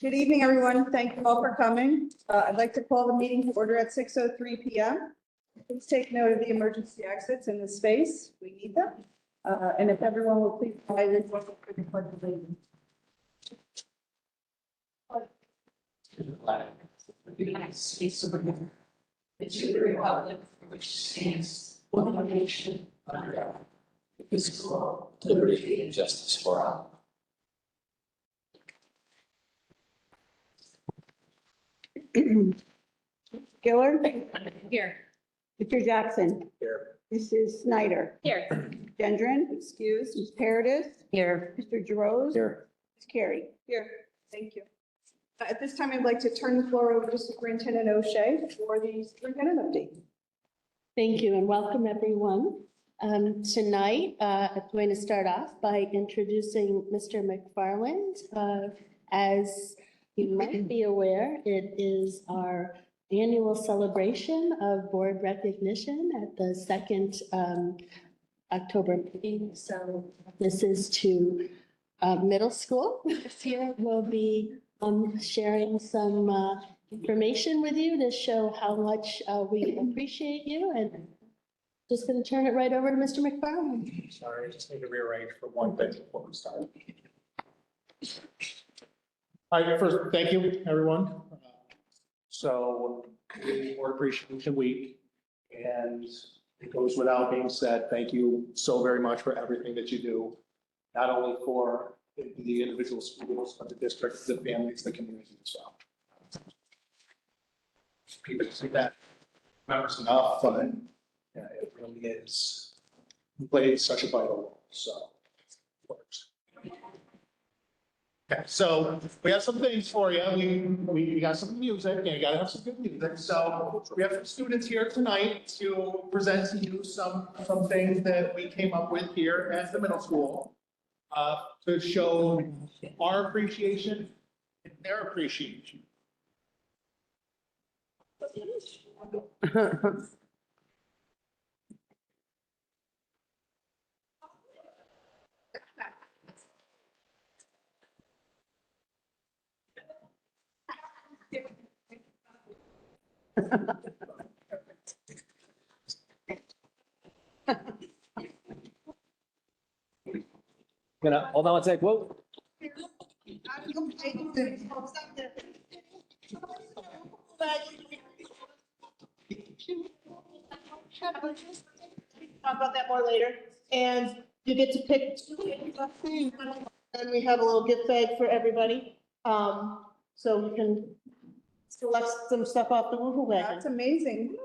Good evening, everyone. Thank you all for coming. I'd like to call the meeting to order at 6:03 PM. Please take note of the emergency exits in the space. We need them. And if everyone will please rise and join for the pledge of allegiance. The United States of America, and to the republic for which stands one nation under God, indivisible, with liberty and justice for all. Gillard, Here. Mr. Jackson, Here. Mrs. Snyder, Here. Gendron, excused, Ms. Paradis, Here. Mr. Gerose. Here. Ms. Carey. Here. Thank you. At this time, I'd like to turn the floor over to Superintendent O'Shea for the superintendent update. Thank you and welcome, everyone. Tonight, I'm going to start off by introducing Mr. McFarland. As you might be aware, it is our annual celebration of board recognition at the second October meeting. So this is to middle school. This year we'll be sharing some information with you to show how much we appreciate you, and just going to turn it right over to Mr. McFarland. Sorry, I just need to rearrange for one thing before we start. All right, first, thank you, everyone. So, Board Appreciation Week, and it goes without being said, thank you so very much for everything that you do, not only for the individual schools, but the districts, the families, the community as well. People say that members enough, but yeah, it really is. You played such a vital role, so it works. Okay, so we have some things for you. We got some music, and you gotta have some good music. So we have some students here tonight to present to you some things that we came up with here at the middle school to show our appreciation and their appreciation. Gonna hold on one sec. Whoa. Talk about that more later. And you get to pick two, and we have a little gift bag for everybody. So we can select some stuff off the woohoo wagon. That's amazing.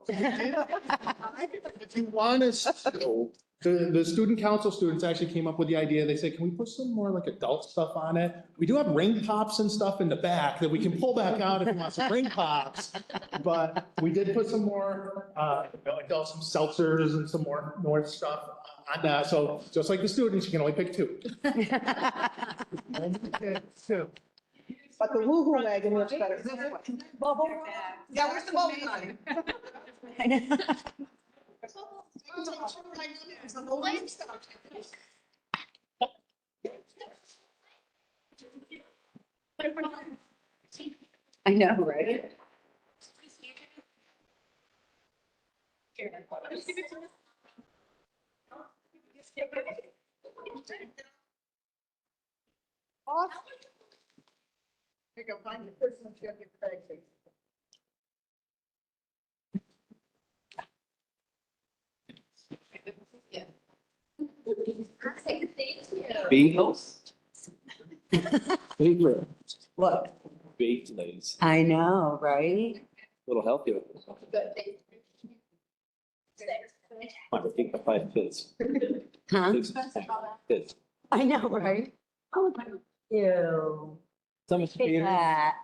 If you want us to, the student council students actually came up with the idea. They said, can we put some more like adult stuff on it? We do have ring pops and stuff in the back that we can pull back out if you want some ring pops. But we did put some more, adult, some seltzers and some more stuff on that. So just like the students, you can only pick two. Two. But the woohoo wagon looks better. Bubble. Yeah, where's the bubble gun? I know, right? Pick up, find the person who's got your bag. Beatles. Favorite. What? Baked lays. I know, right? Little healthier. I think the 5 kids. Huh? Kids. I know, right? Oh, ew. So much Take beer. that.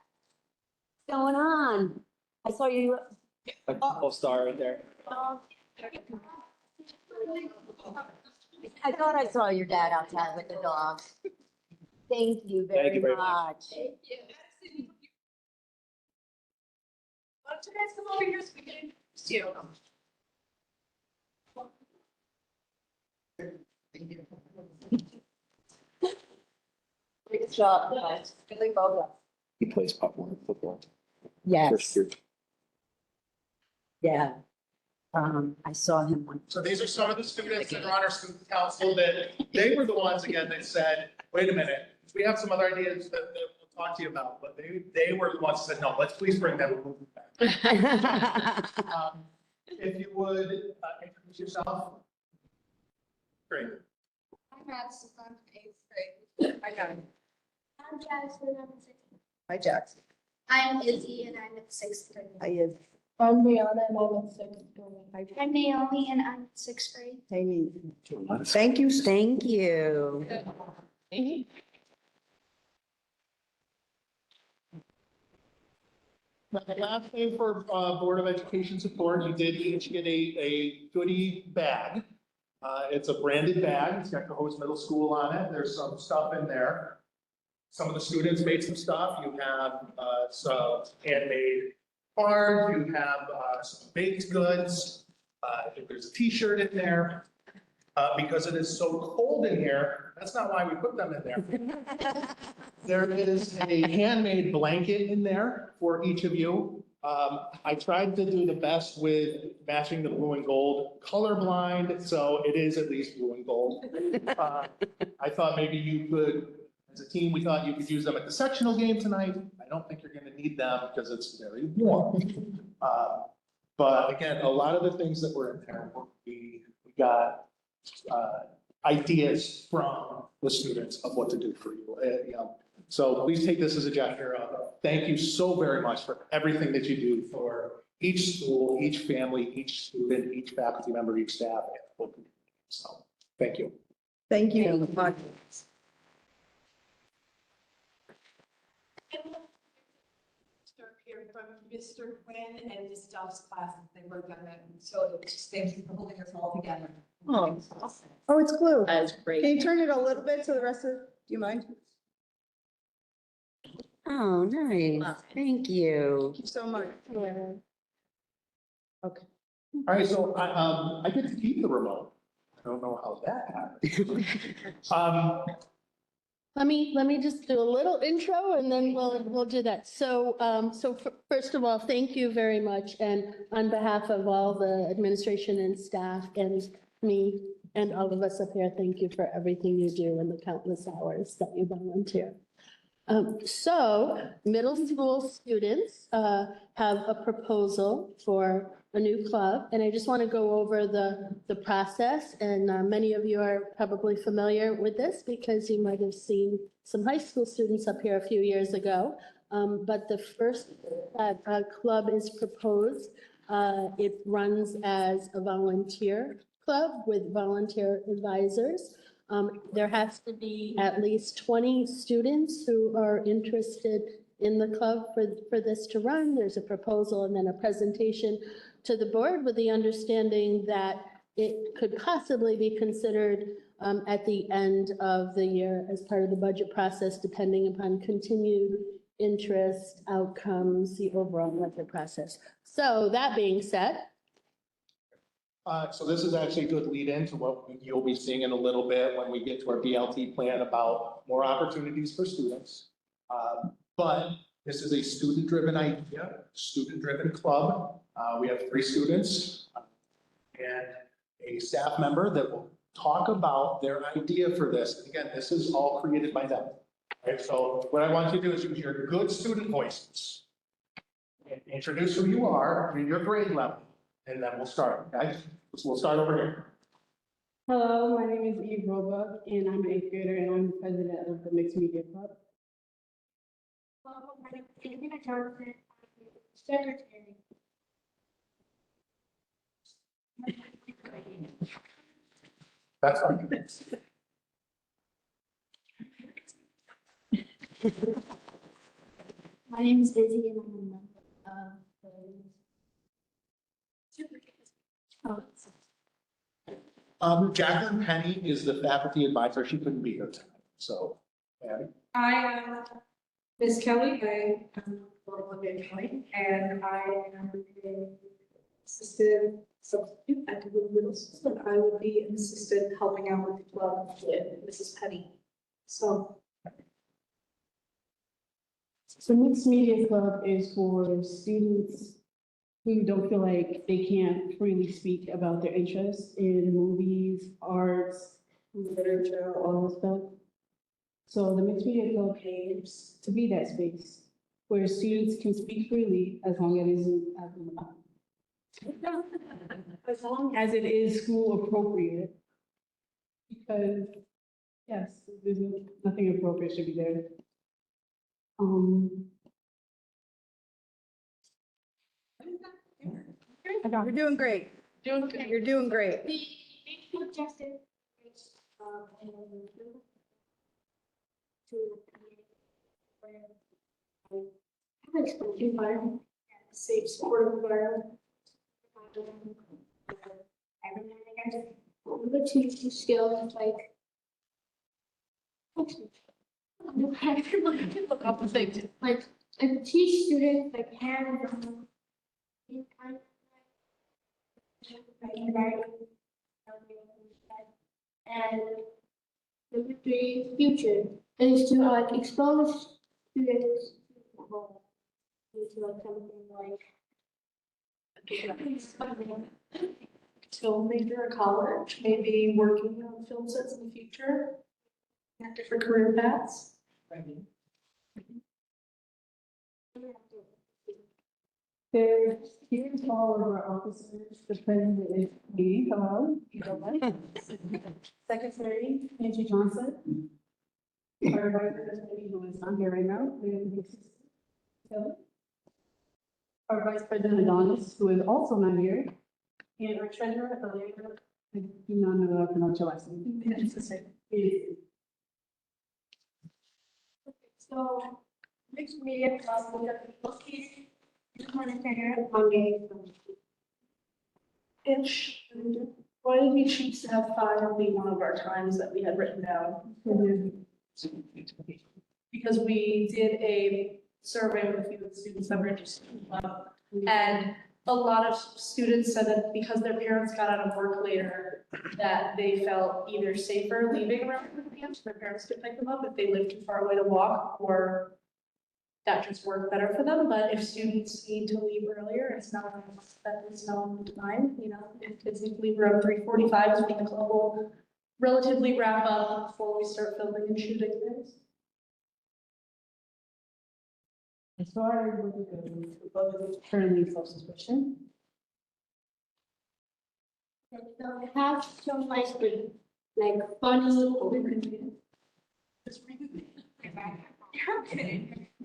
What's going on? I saw you. A whole star right there. I thought I saw your dad outside with the dogs. Thank you Thank you very much. much. Why don't you guys come over here so we can see you? Great job, guys. Really well He plays pop one football. Yes, First year. yeah. I saw him one. So these are some of the students that are on our student council that, they were the ones again that said, wait a minute, we have some other ideas that we'll talk to you about, but they were the ones that said, no, let's please bring them back. If you would, introduce yourself. Great. I'm Madison, I'm in 8th grade. I got it. I'm Jasmine, I'm in 6th grade. Hi, Jackson. I'm Izzy and I'm in 6th grade. Hi, Iz. I'm Brianna and I'm in 6th grade. I'm Naomi and I'm in 6th grade. Hey. Thank you. Thank you. Now, the last thing for Board of Education support, you did each get a goodie bag. It's a branded bag. It's got Cohoes Middle School on it. There's some stuff in there. Some of the students made some stuff. You have some handmade cards. You have some baked goods. I think there's a T-shirt in there. Because it is so cold in here, that's not why we put them in there. There is a handmade blanket in there for each of you. I tried to do the best with matching the blue and gold, colorblind, so it is at least blue and gold. I thought maybe you could, as a team, we thought you could use them at the sectional game tonight. I don't think you're gonna need them because it's very warm. But again, a lot of the things that were in there, we got ideas from the students of what to do for you. So please take this as a gesture of thank you so very much for everything that you do for each school, each family, each student, each faculty member, each staff. So thank you. Thank you. Start here from Mr. Quinn and Ms. Duff's class, they worked on that, so it's just thank you for holding us all together. Oh, it's glue. That was Can great. you turn it a little bit so the rest of, do you mind? Oh, nice. Thank you. Thank you so much. Okay. All right, so I get to keep the remote. I don't know how that happened. Let me just do a little intro and then we'll do that. So, first of all, thank you very much. And on behalf of all the administration and staff and me and all of us up here, thank you for everything you do and the countless hours that you volunteer. So middle school students have a proposal for a new club, and I just want to go over the process. And many of you are probably familiar with this because you might have seen some high school students up here a few years ago. But the first club is proposed. It runs as a volunteer club with volunteer advisors. There has to be at least 20 students who are interested in the club for this to run. There's a proposal and then a presentation to the board with the understanding that it could possibly be considered at the end of the year as part of the budget process, depending upon continued interest, outcomes, the overall budget process. So that being said, So this is actually a good lead in to what you'll be seeing in a little bit when we get to our BLT plan about more opportunities for students. But this is a student-driven idea, student-driven club. We have 3 students and a staff member that will talk about their idea for this. Again, this is all created by them. Right? So what I want you to do is use your good student voices. And introduce who you are in your grade level, and then we'll start, okay? So we'll start over here. Hello, my name is Eve Roebuck, and I'm an 8th grader, and I'm the president of the Mixed Media Club. Hello, my name is Andrea Johnson, I'm the secretary. That's fine. My name is Izzy and I'm a member of the. Jacqueline Penny is the faculty advisor. She couldn't be here tonight, so. Patty? I am Ms. Kelly, I am Olivia Kelly, and I am an assistant substitute at the middle school. I would be an assistant helping out with the club with Mrs. Penny. So So Mixed Media Club is for students who don't feel like they can't freely speak about their interests in movies, arts, literature, all this stuff. So the Mixed Media Club aims to be that space where students can speak freely as long as it is school appropriate. Because, yes, there's nothing appropriate should be there. You're doing great. You're doing great. The Facebook justice. And to have an exposure environment, a safe, supportive environment. I remember two skills like. I can look up the thing. Like teach students like hands-on. And number three, future, is to like expose students to like something like. Film major at college, maybe working on film sets in the future, have different career paths. Here's all of our officers. The president is me. Hello. Secretary Angie Johnson. Our vice president, who is not here right now. Kelly. Our vice president Adonis, who is also not here. And our treasurer, Elena, I do not know how to pronounce your last name. It's the same. So, mixed media class, we have located Monday. Ish. Why did we choose to have 5 be one of our times that we had written down? Because we did a survey with a few of the students that were interested in the club. And a lot of students said that because their parents got out of work later, that they felt either safer leaving around 4 p.m. so their parents could pick them up if they lived too far away to walk, or that just worked better for them. But if students need to leave earlier, it's not, that is no time, you know, if kids need to leave around 3:45, I think the club will relatively wrap up before we start filming and shooting things. As far as what it goes, currently self-sufficient. So I have some like funny. Just read it.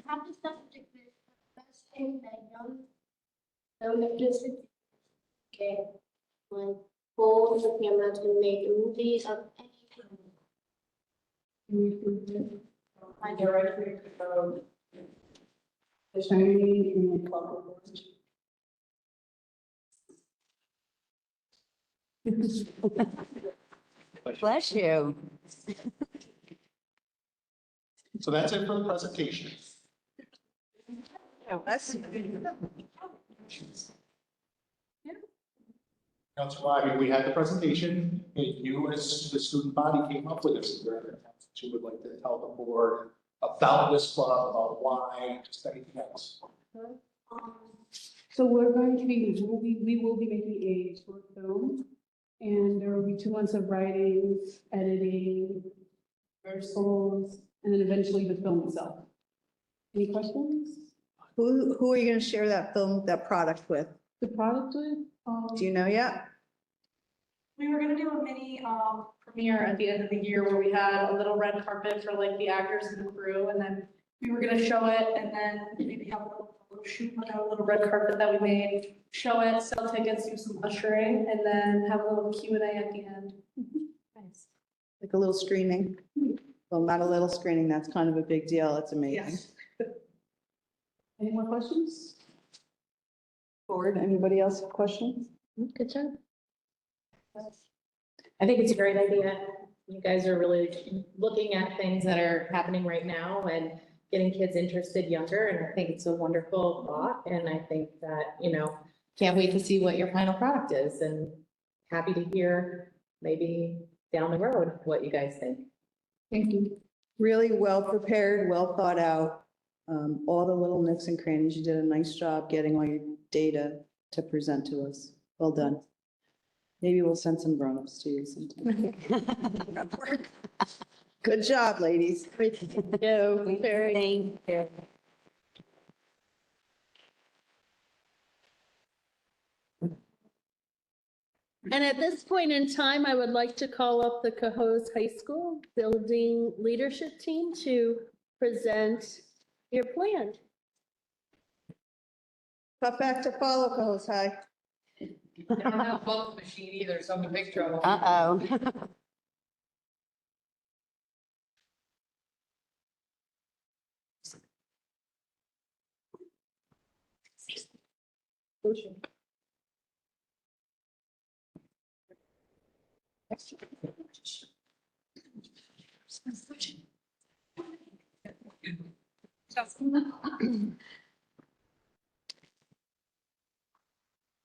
Have the stuff to the best thing that young just okay. Like hold the camera to make movies of anything. I directly from the Shining and Club. Bless you. So that's it for the presentation. That's why, I mean, we had the presentation, and you as the student body came up with this. Is there anything else that you would like to tell the board about this club, about why, just anything else? So we're going to be, we will be making a short film, and there will be 2 months of writing, editing, rehearsals, and then eventually the film itself. Any questions? Who are you going to share that film, that product with? The product with? Do you know yet? We were gonna do a mini premiere at the end of the year where we had a little red carpet for like the actors and the crew, and then we were gonna show it and then maybe have a little shoot on a little red carpet that we made, show it, sell tickets, do some ushering, and then have a little Q&A at the end. Nice. Like a little screening? Well, not a little screening, that's kind of a big deal. It's amazing. Yes. Any more questions? Board, anybody else have questions? Good job. I think it's a great idea. You guys are really looking at things that are happening right now and getting kids interested younger. And I think it's a wonderful thought. And I think that, you know, can't wait to see what your final product is, and happy to hear maybe down the road what you guys think. Thank you. Really well prepared, well thought out. all the little nooks and crannies. You did a nice job getting all your data to present to us. Well done. Maybe we'll send some grown-ups to you sometime. Good job, ladies. Thank you. Thank you. And at this point in time, I would like to call up the Cohoes High School Building Leadership Team to present your plan. Tough act to follow, Cohoes High. I don't have a bubble machine either, so I'm in big trouble. Uh-oh.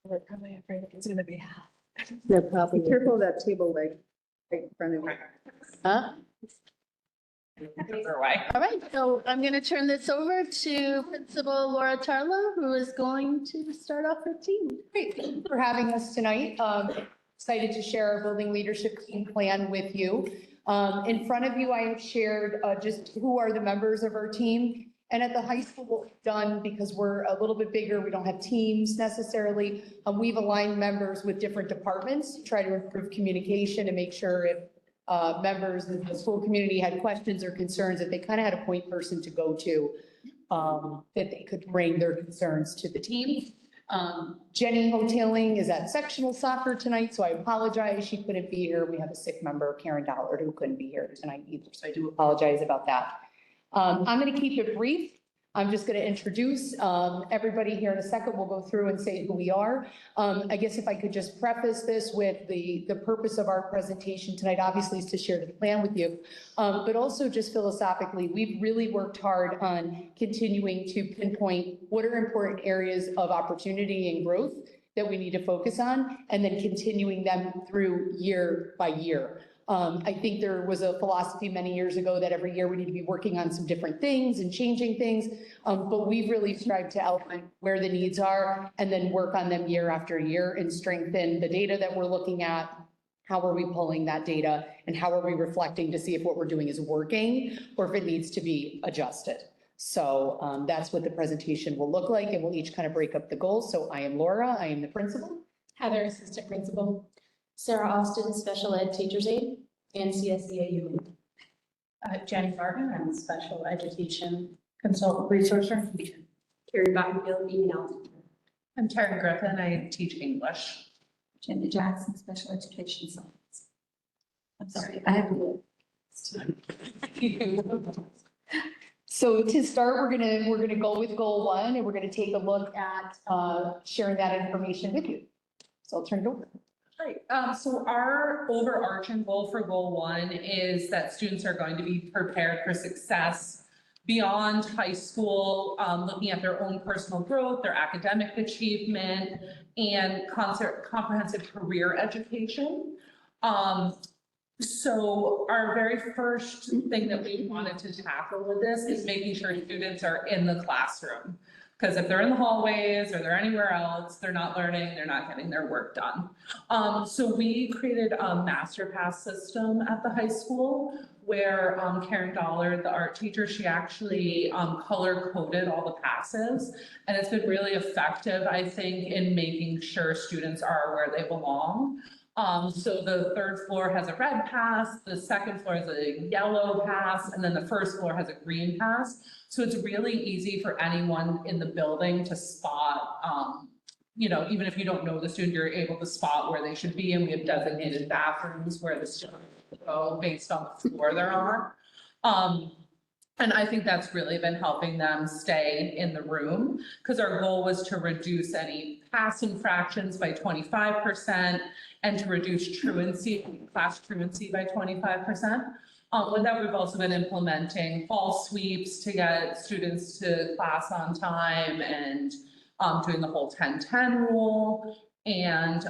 We're probably afraid it's gonna be. They're probably, Be careful of that table leg right in front of you. huh? Either way. All right, so I'm going to turn this over to Principal Laura Tarlow, who is going to start off her team. Great, thank you for having us tonight. Excited to share our building leadership team plan with you. In front of you, I have shared just who are the members of our team. And at the high school, what we've done, because we're a little bit bigger, we don't have teams necessarily, we've aligned members with different departments to try to improve communication and make sure if members in the school community had questions or concerns, that they kind of had a point person to go to, that they could bring their concerns to the team. Jenny Hoteling is at sectional soccer tonight, so I apologize. She couldn't be here. We have a sick member, Karen Dollard, who couldn't be here tonight either, so I do apologize about that. I'm going to keep it brief. I'm just going to introduce everybody here in a second. We'll go through and say who we are. I guess if I could just preface this with the purpose of our presentation tonight, obviously, is to share the plan with you. But also just philosophically, we've really worked hard on continuing to pinpoint what are important areas of opportunity and growth that we need to focus on, and then continuing them through year by year. I think there was a philosophy many years ago that every year we need to be working on some different things and changing things. But we've really strived to outline where the needs are and then work on them year after year and strengthen the data that we're looking at. How are we pulling that data and how are we reflecting to see if what we're doing is working or if it needs to be adjusted? So that's what the presentation will look like, and we'll each kind of break up the goals. So I am Laura, I am the principal. Heather, assistant principal. Sarah Austin, special ed teacher's aide, and CSD UM. Jenny Barton, I'm special education consultant resourcer. Carrie Bottenfield, email. I'm Karen Griffin, I teach English. Jenny Jackson, special education science. I'm sorry, I have a So to start, we're gonna go with goal one, and we're gonna take a look at sharing that information with you. So I'll turn it over. Right, so our overarching goal for goal one is that students are going to be prepared for success beyond high school, looking at their own personal growth, their academic achievement, and comprehensive career education. So our very first thing that we wanted to tackle with this is making sure students are in the classroom. Because if they're in the hallways or they're anywhere else, they're not learning, they're not getting their work done. So we created a master pass system at the high school where Karen Dollard, the art teacher, she actually color coded all the passes. And it's been really effective, I think, in making sure students are where they belong. So the third floor has a red pass, the second floor has a yellow pass, and then the first floor has a green pass. So it's really easy for anyone in the building to spot, even if you don't know the student, you're able to spot where they should be. And we have designated bathrooms where the students go based on the floor they're on. And I think that's really been helping them stay in the room because our goal was to reduce any pass infractions by 25% and to reduce truancy, class truancy by 25%. With that, we've also been implementing fall sweeps to get students to class on time and doing the whole 10-10 rule. And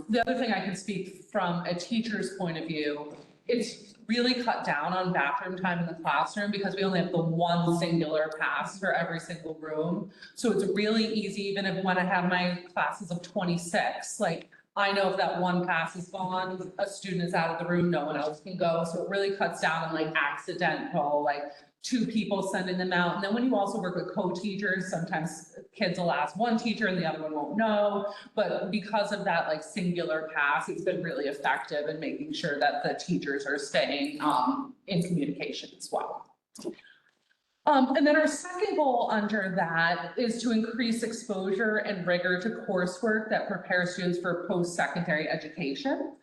the other thing I can speak from a teacher's point of view it's really cut down on bathroom time in the classroom because we only have the one singular pass for every single room. So it's really easy, even if when I have my classes of 26, like I know if that one pass is gone, a student is out of the room, no one else can go. So it really cuts down on like accidental, like two people sending them out. And then when you also work with co-teachers, sometimes kids will ask one teacher and the other one won't know. But because of that like singular pass, it's been really effective in making sure that the teachers are staying in communication as well. And then our second goal under that is to increase exposure and rigor to coursework that prepares students for post-secondary education.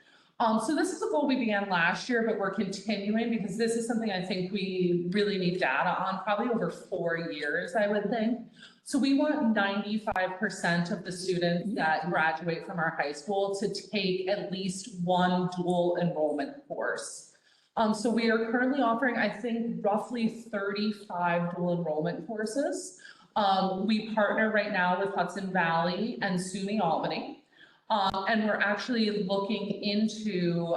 So this is a goal we began last year, but we're continuing because this is something I think we really need data on, probably over 4 years, I would think. So we want 95% of the students that graduate from our high school to take at least one dual enrollment course. So we are currently offering, I think, roughly 35 dual enrollment courses. We partner right now with Hudson Valley and SUNY Albany. And we're actually looking into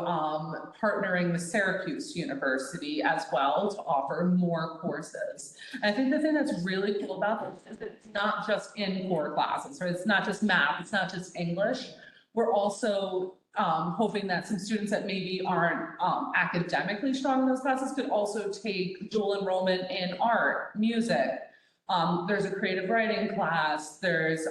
partnering with Syracuse University as well to offer more courses. And I think the thing that's really cool about this is it's not just in core classes, right? It's not just math, it's not just English. We're also hoping that some students that maybe aren't academically strong in those classes could also take dual enrollment in art, music. There's a creative writing class, there's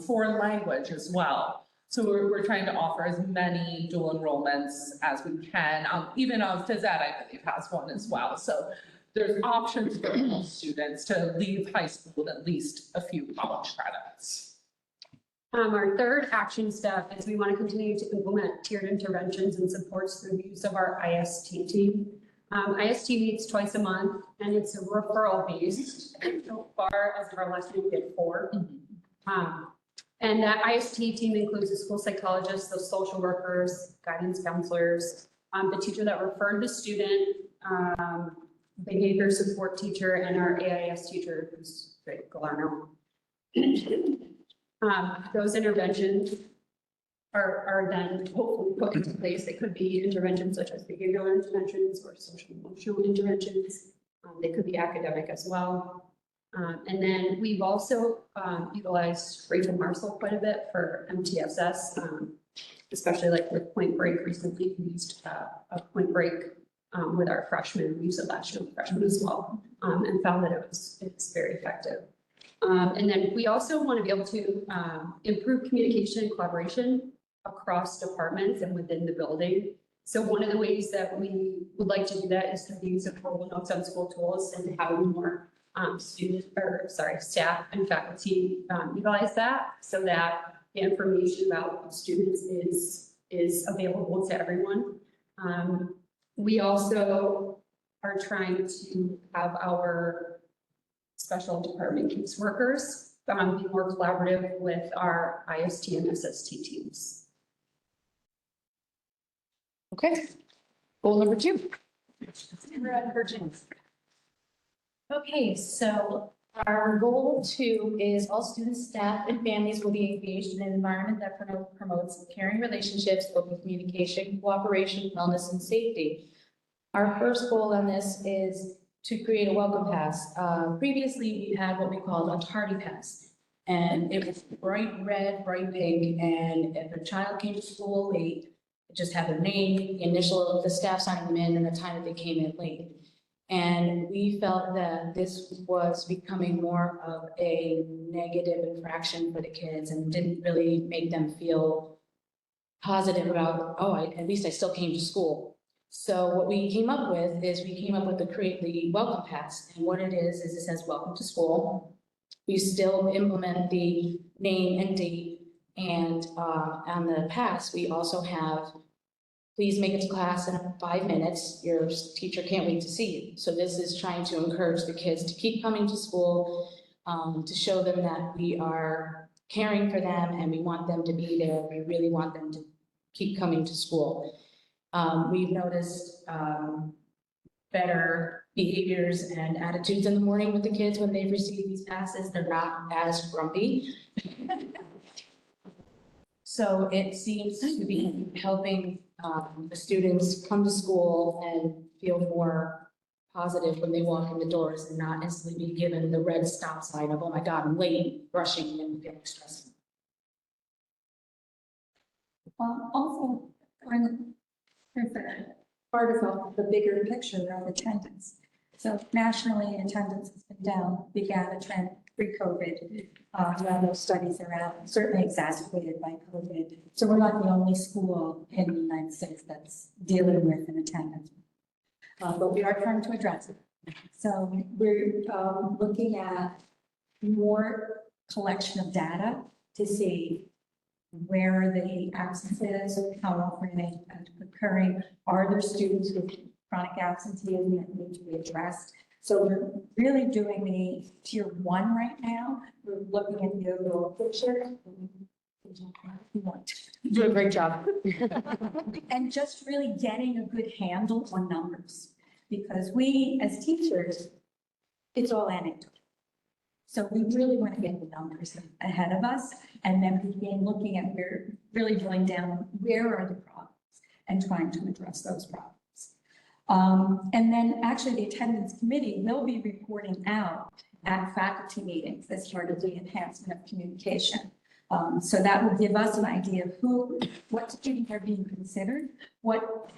foreign language as well. So we're trying to offer as many dual enrollments as we can. Even phys ed, I believe, has one as well. So there's options for all students to leave high school with at least a few college credits. Our third action step is we want to continue to implement tiered interventions and supports through the use of our IST team. IST meets twice a month and it's a referral based. So far as of our last week, we had 4. And that IST team includes the school psychologists, the social workers, guidance counselors, the teacher that referred the student, behavior support teacher, and our AIS teacher, who's Greg Galarno. Those interventions are then hopefully put into place. They could be interventions such as behavioral interventions or social emotional interventions. They could be academic as well. And then we've also utilized Rachel Marcel quite a bit for MTSS, especially like with Point Break recently. We used a Point Break with our freshmen. We used it last year with freshmen as well, and found that it's very effective. And then we also want to be able to improve communication and collaboration across departments and within the building. So one of the ways that we would like to do that is through the use of global notes on school tools and how more staff and faculty utilize that so that the information about students is available to everyone. We also are trying to have our special department caseworkers be more collaborative with our IST and SST teams. Okay, goal number 2. Okay, so our goal 2 is all students, staff, and families will be engaged in an environment that promotes caring relationships, open communication, cooperation, wellness, and safety. Our first goal on this is to create a welcome pass. Previously, we had what we called a tardy pass. And it was bright red, bright pink, and if a child came to school late, it just had their name, the initial of the staff signing them in, and the time that they came in late. And we felt that this was becoming more of a negative infraction for the kids and didn't really make them feel positive about, at least I still came to school. So what we came up with is to create the welcome pass. And what it is it says, welcome to school. We still implement the name and date. And on the pass, we also have, please make it to class in 5 minutes. Your teacher can't wait to see you. So this is trying to encourage the kids to keep coming to school, to show them that we are caring for them and we want them to be there. We really want them to keep coming to school. We've noticed better behaviors and attitudes in the morning with the kids when they've received these passes. They're not as grumpy. So it seems to be helping the students come to school and feel more positive when they walk in the doors and not instantly be given the red stop sign of, oh my God, I'm late, rushing and getting stressed. Also, there's a part of the bigger picture of attendance. So nationally, attendance has been down, began a trend pre-COVID. When those studies are out, certainly exacerbated by COVID. So we're not the only school in the United States that's dealing with an attendance. But we are trying to address it. So we're looking at more collection of data to see where are the absences, how often are they occurring, are there students with chronic absenteeism that need to be addressed? So we're really doing the tier 1 right now. We're looking at the overall picture. You do a great job. And just really getting a good handle on numbers. Because we, as teachers, it's all anecdotal. So we really want to get the numbers ahead of us and then begin looking at where, really drilling down, where are the problems and trying to address those problems. And then actually the attendance committee will be reporting out at faculty meetings as part of the enhancement of communication. So that will give us an idea of what students are being considered, what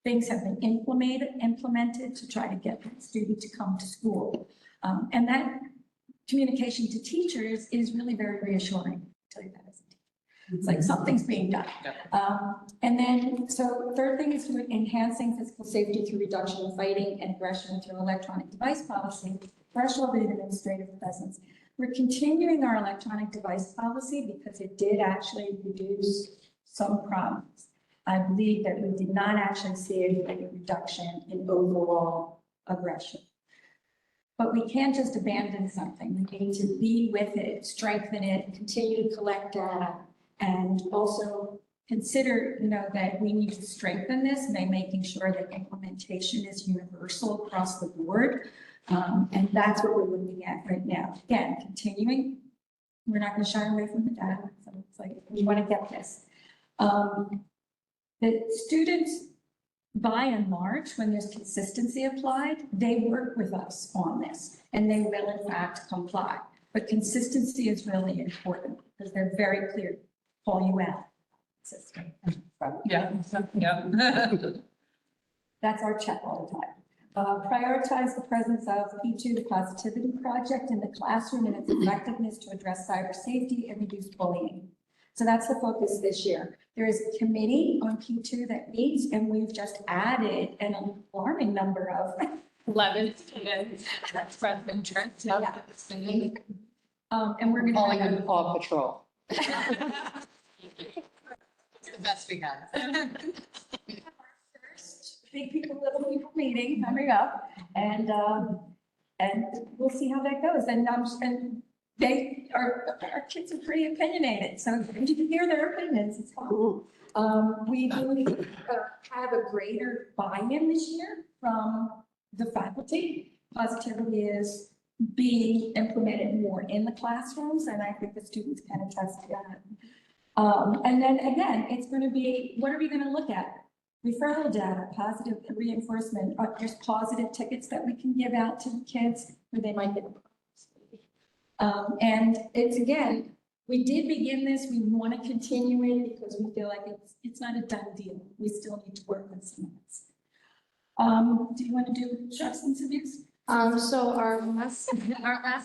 things have been implemented to try to get the student to come to school. And that communication to teachers is really very reassuring. I'll tell you that as a teacher. It's like something's being done. And then, so third thing is enhancing physical safety through reduction of fighting and aggression through electronic device policy, threshold of administrative presence. We're continuing our electronic device policy because it did actually reduce some problems. I believe that we did not actually see a reduction in overall aggression. But we can't just abandon something. We need to be with it, strengthen it, continue to collect data, and also consider, that we need to strengthen this by making sure that implementation is universal across the board. And that's what we're looking at right now. Again, continuing, we're not going to shy away from the data. So it's like, we want to get this. The students, by and large, when there's consistency applied, they work with us on this and they will in fact comply. But consistency is really important because they're very clear, call you out. System. Yeah. That's our check all the time. Prioritize the presence of P2, the Positivity Project in the classroom and its effectiveness to address cyber safety and reduce bullying. So that's the focus this year. There is a committee on P2 that meets, and we've just added an alarming number of 11 students, freshman Trent. And we're going to Calling them Paw Patrol. The best we have. First Big People, Little People meeting coming up, and we'll see how that goes. And our kids are pretty opinionated, so you can hear their opinions. It's fun. We do have a greater buy-in this year from the faculty. Positivity is being implemented more in the classrooms, and I think the students can attest to that. And then again, it's going to be, what are we going to look at? Referral data, positive reinforcement. There's positive tickets that we can give out to the kids where they might get. And it's, again, we did begin this. We want to continue it because we feel like it's not a done deal. We still need to work on some of this. Do you want to do substance abuse? So our last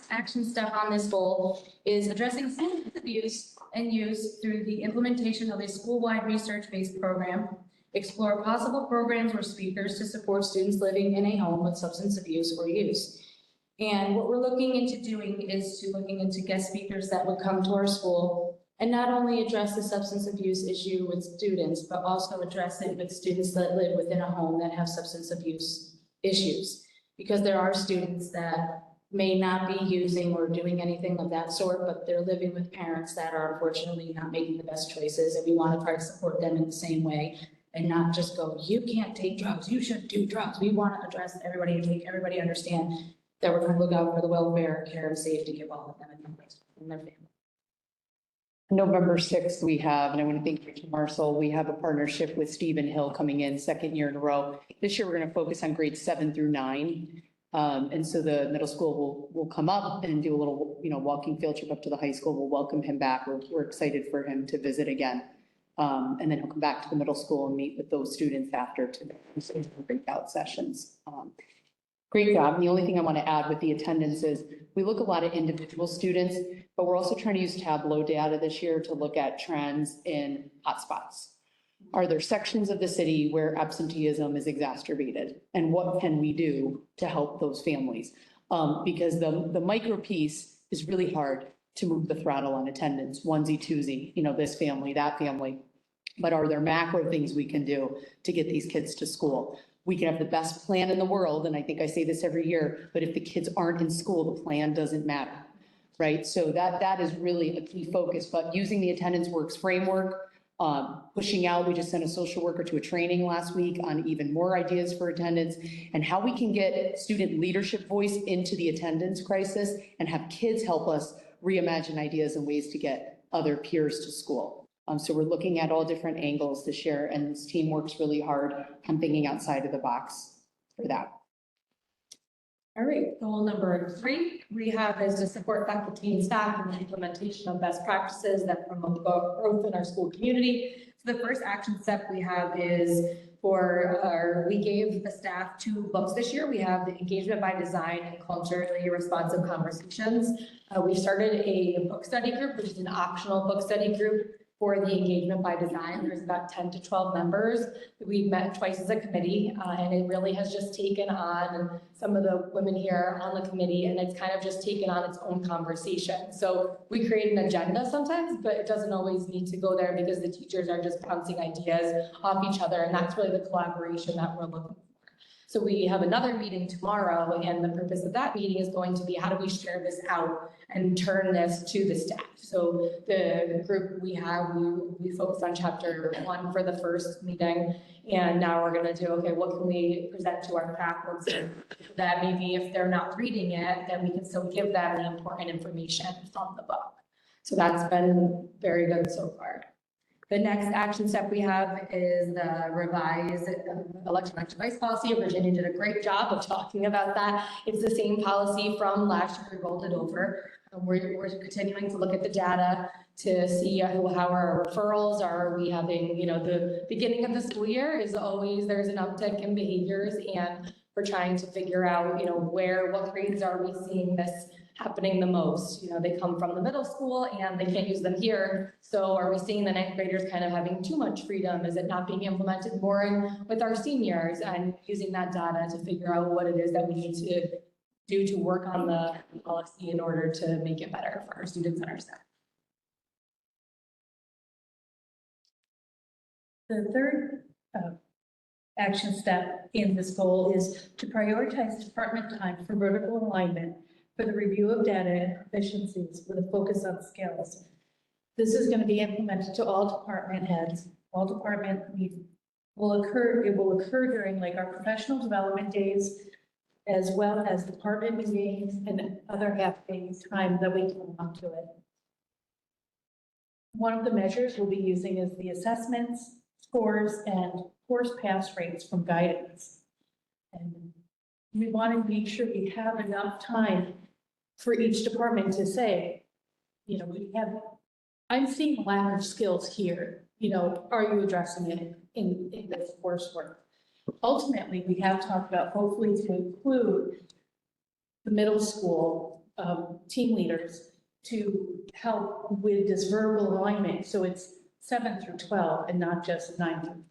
action step on this goal is addressing substance abuse and use through the implementation of a school-wide research-based program, explore possible programs or speakers to support students living in a home with substance abuse or use. And what we're looking into doing is looking into guest speakers that would come to our school and not only address the substance abuse issue with students, but also address it with students that live within a home that have substance abuse issues. Because there are students that may not be using or doing anything of that sort, but they're living with parents that are unfortunately not making the best choices, and we want to try to support them in the same way and not just go, you can't take drugs, you shouldn't do drugs. We want to address everybody and make everybody understand that we're going to look out for the welfare, care, and safety of all of them and their family. November 6th, we have, and I want to thank Rachel Marshall, we have a partnership with Stephen Hill coming in second year in a row. This year, we're going to focus on grades 7 through 9. And so the middle school will come up and do a little, walking field trip up to the high school. We'll welcome him back. We're excited for him to visit again. And then he'll come back to the middle school and meet with those students after to breakout sessions. Great job. And the only thing I want to add with the attendance is we look a lot at individual students, but we're also trying to use Tableau data this year to look at trends in hotspots. Are there sections of the city where absenteeism is exacerbated? And what can we do to help those families? Because the micro piece is really hard to move the throttle on attendance, onesie, twosie, this family, that family. But are there macro things we can do to get these kids to school? We can have the best plan in the world, and I think I say this every year, but if the kids aren't in school, the plan doesn't matter, right? So that is really a key focus, but using the attendance works framework, pushing out, we just sent a social worker to a training last week on even more ideas for attendance and how we can get student leadership voice into the attendance crisis and have kids help us reimagine ideas and ways to get other peers to school. So we're looking at all different angles to share, and this team works really hard on thinking outside of the box for that. All right, goal number 3 we have is to support faculty and staff in the implementation of best practices that promote growth in our school community. So the first action step we have is we gave the staff 2 books this year. We have the Engagement by Design and Culturally Responsive Conversations. We started a book study group, which is an optional book study group for the Engagement by Design. There's about 10 to 12 members. We've met twice as a committee, and it really has just taken on some of the women here on the committee, and it's kind of just taken on its own conversation. So we create an agenda sometimes, but it doesn't always need to go there because the teachers are just bouncing ideas off each other, and that's really the collaboration that we're looking for. So we have another meeting tomorrow, and the purpose of that meeting is going to be how do we share this out and turn this to the staff. So the group we have, we focused on chapter 1 for the first meeting, and now we're going to do, okay, what can we present to our faculty that maybe if they're not reading it, then we can still give them the important information from the book. So that's been very good so far. The next action step we have is the revised electronic device policy. Virginia did a great job of talking about that. It's the same policy from last year. We rolled it over. We're continuing to look at the data to see how our referrals are. We having, the beginning of the school year is always, there's an uptick in behaviors, and we're trying to figure out, what grades are we seeing this happening the most. They come from the middle school and they can't use them here. So are we seeing the 9th graders kind of having too much freedom? Is it not being implemented more with our seniors, and using that data to figure out what it is that we need to do to work on the policy in order to make it better for our students and our staff. The third action step in this goal is to prioritize department time for vertical alignment for the review of data and proficiencies with a focus on skills. This is going to be implemented to all department heads. All department meetings will occur. It will occur during our professional development days, as well as department meetings and other half-day time that we can come to it. One of the measures we'll be using is the assessments, scores, and course pass rates from guidance. And we want to make sure we have enough time for each department to say, I'm seeing lack of skills here. Are you addressing it in this coursework? Ultimately, we have talked about hopefully to include the middle school team leaders to help with this verbal alignment. So it's 7 through 12 and not just 9 through 12.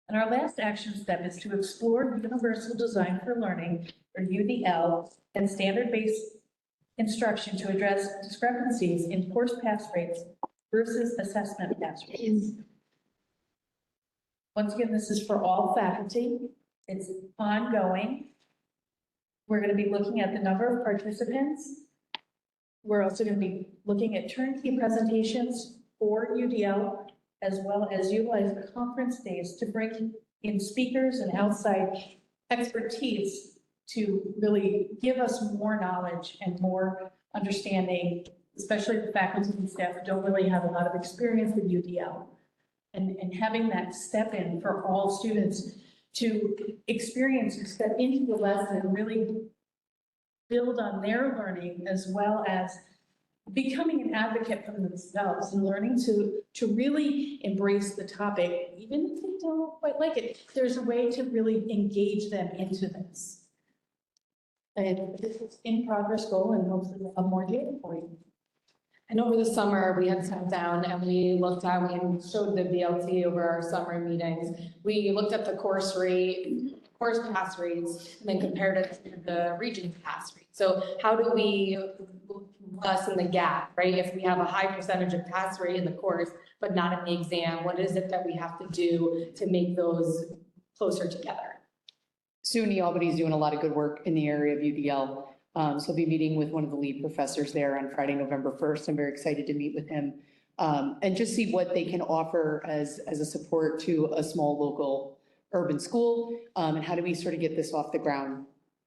And our last action step is to explore universal design for learning, or UDL, and standard-based instruction to address discrepancies in course pass rates versus assessment pass rates. Once again, this is for all faculty. It's ongoing. We're going to be looking at the number of participants. We're also going to be looking at turnkey presentations for UDL, as well as utilize conference days to bring in speakers and outside expertise to really give us more knowledge and more understanding especially the faculty and staff who don't really have a lot of experience with UDL. And having that step in for all students to experience and step into the lesson and really build on their learning, as well as becoming an advocate for themselves and learning to really embrace the topic, even if they don't quite like it. There's a way to really engage them into this. And this is in progress goal, and hopefully we'll have more data for you. And over the summer, we had sat down and we looked at, we showed the BLT over our summer meetings. We looked at the course pass rates, and then compared it to the region pass rate. So how do we lessen the gap, right? If we have a high percentage of pass rate in the course, but not in the exam, what is it that we have to do to make those closer together? SUNY Albany's doing a lot of good work in the area of UDL. So I'll be meeting with one of the lead professors there on Friday, November 1st. I'm very excited to meet with him and just see what they can offer as a support to a small local urban school, and how do we sort of get this off the ground.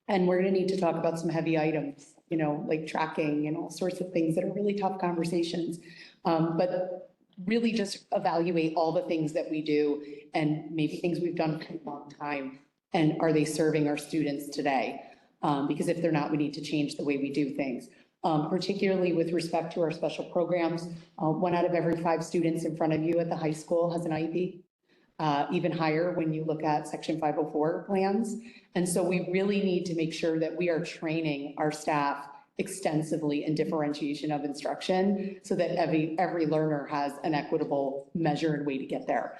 And we're going to need to talk about some heavy items, you know, like tracking and all sorts of things that are really tough conversations. But really just evaluate all the things that we do and maybe things we've done for a long time. And are they serving our students today? Because if they're not, we need to change the way we do things. Particularly with respect to our special programs, 1 out of every 5 students in front of you at the high school has an IEP. Even higher when you look at Section 504 plans. And so we really need to make sure that we are training our staff extensively in differentiation of instruction so that every learner has an equitable measure and way to get there.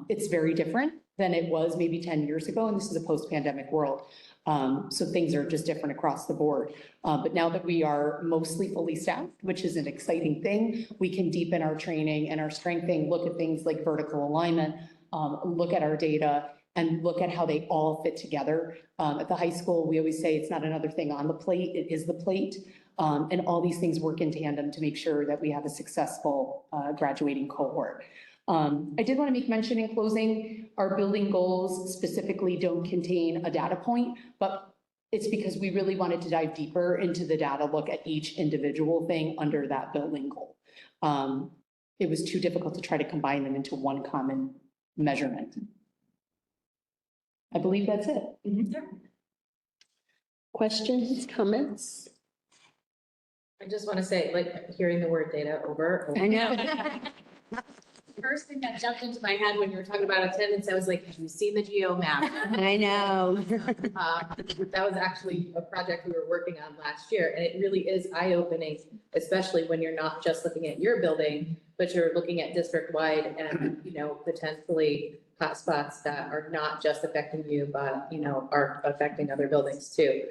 It's very different than it was maybe 10 years ago, and this is a post-pandemic world. So things are just different across the board. But now that we are mostly fully staffed, which is an exciting thing, we can deepen our training and our strengthening, look at things like vertical alignment, look at our data, and look at how they all fit together. At the high school, we always say it's not another thing on the plate, it is the plate. And all these things work in tandem to make sure that we have a successful graduating cohort. I did want to make mention in closing, our building goals specifically don't contain a data point, but it's because we really wanted to dive deeper into the data, look at each individual thing under that building goal. It was too difficult to try to combine them into one common measurement. I believe that's it. Yeah. Questions, comments? I just want to say, like, hearing the word data over. I know. First thing that jumped into my head when you were talking about attendance, I was like, have you seen the geo map? I know. That was actually a project we were working on last year, and it really is eye-opening, especially when you're not just looking at your building, but you're looking at district-wide and, you know, potentially hotspots that are not just affecting you, but, you know, are affecting other buildings too.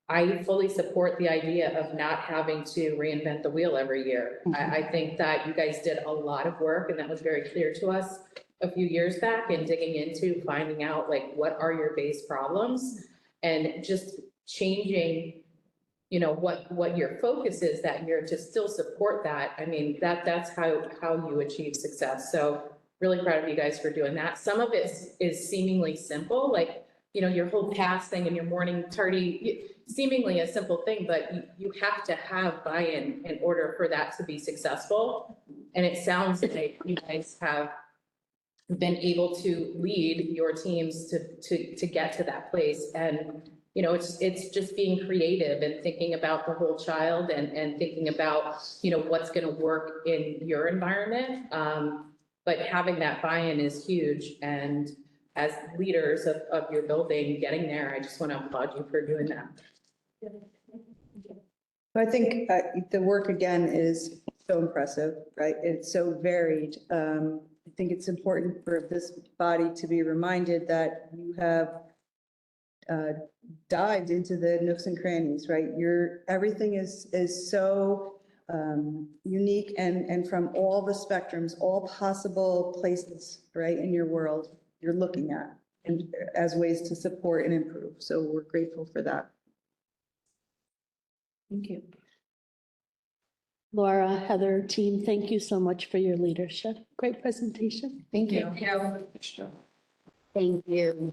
I fully support the idea of not having to reinvent the wheel every year. I think that you guys did a lot of work, and that was very clear to us a few years back, in digging into finding out, like, what are your base problems, and just changing, you know, what your focus is that year to still support that. I mean, that's how you achieve success. So really proud of you guys for doing that. Some of it is seemingly simple, like, you know, your whole pass thing and your morning tardy, seemingly a simple thing, but you have to have buy-in in order for that to be successful. And it sounds like you guys have been able to lead your teams to get to that place. And, you know, it's just being creative and thinking about the whole child and thinking about, you know, what's going to work in your environment. But having that buy-in is huge. And as leaders of your building getting there, I just want to applaud you for doing that. I think the work again is so impressive, right? It's so varied. I think it's important for this body to be reminded that you have dived into the nooks and crannies, right? Everything is so unique and from all the spectrums, all possible places, right, in your world you're looking at and as ways to support and improve. So we're grateful for that. Thank you. Laura, Heather, team, thank you so much for your leadership. Great presentation. Thank you. Thank you.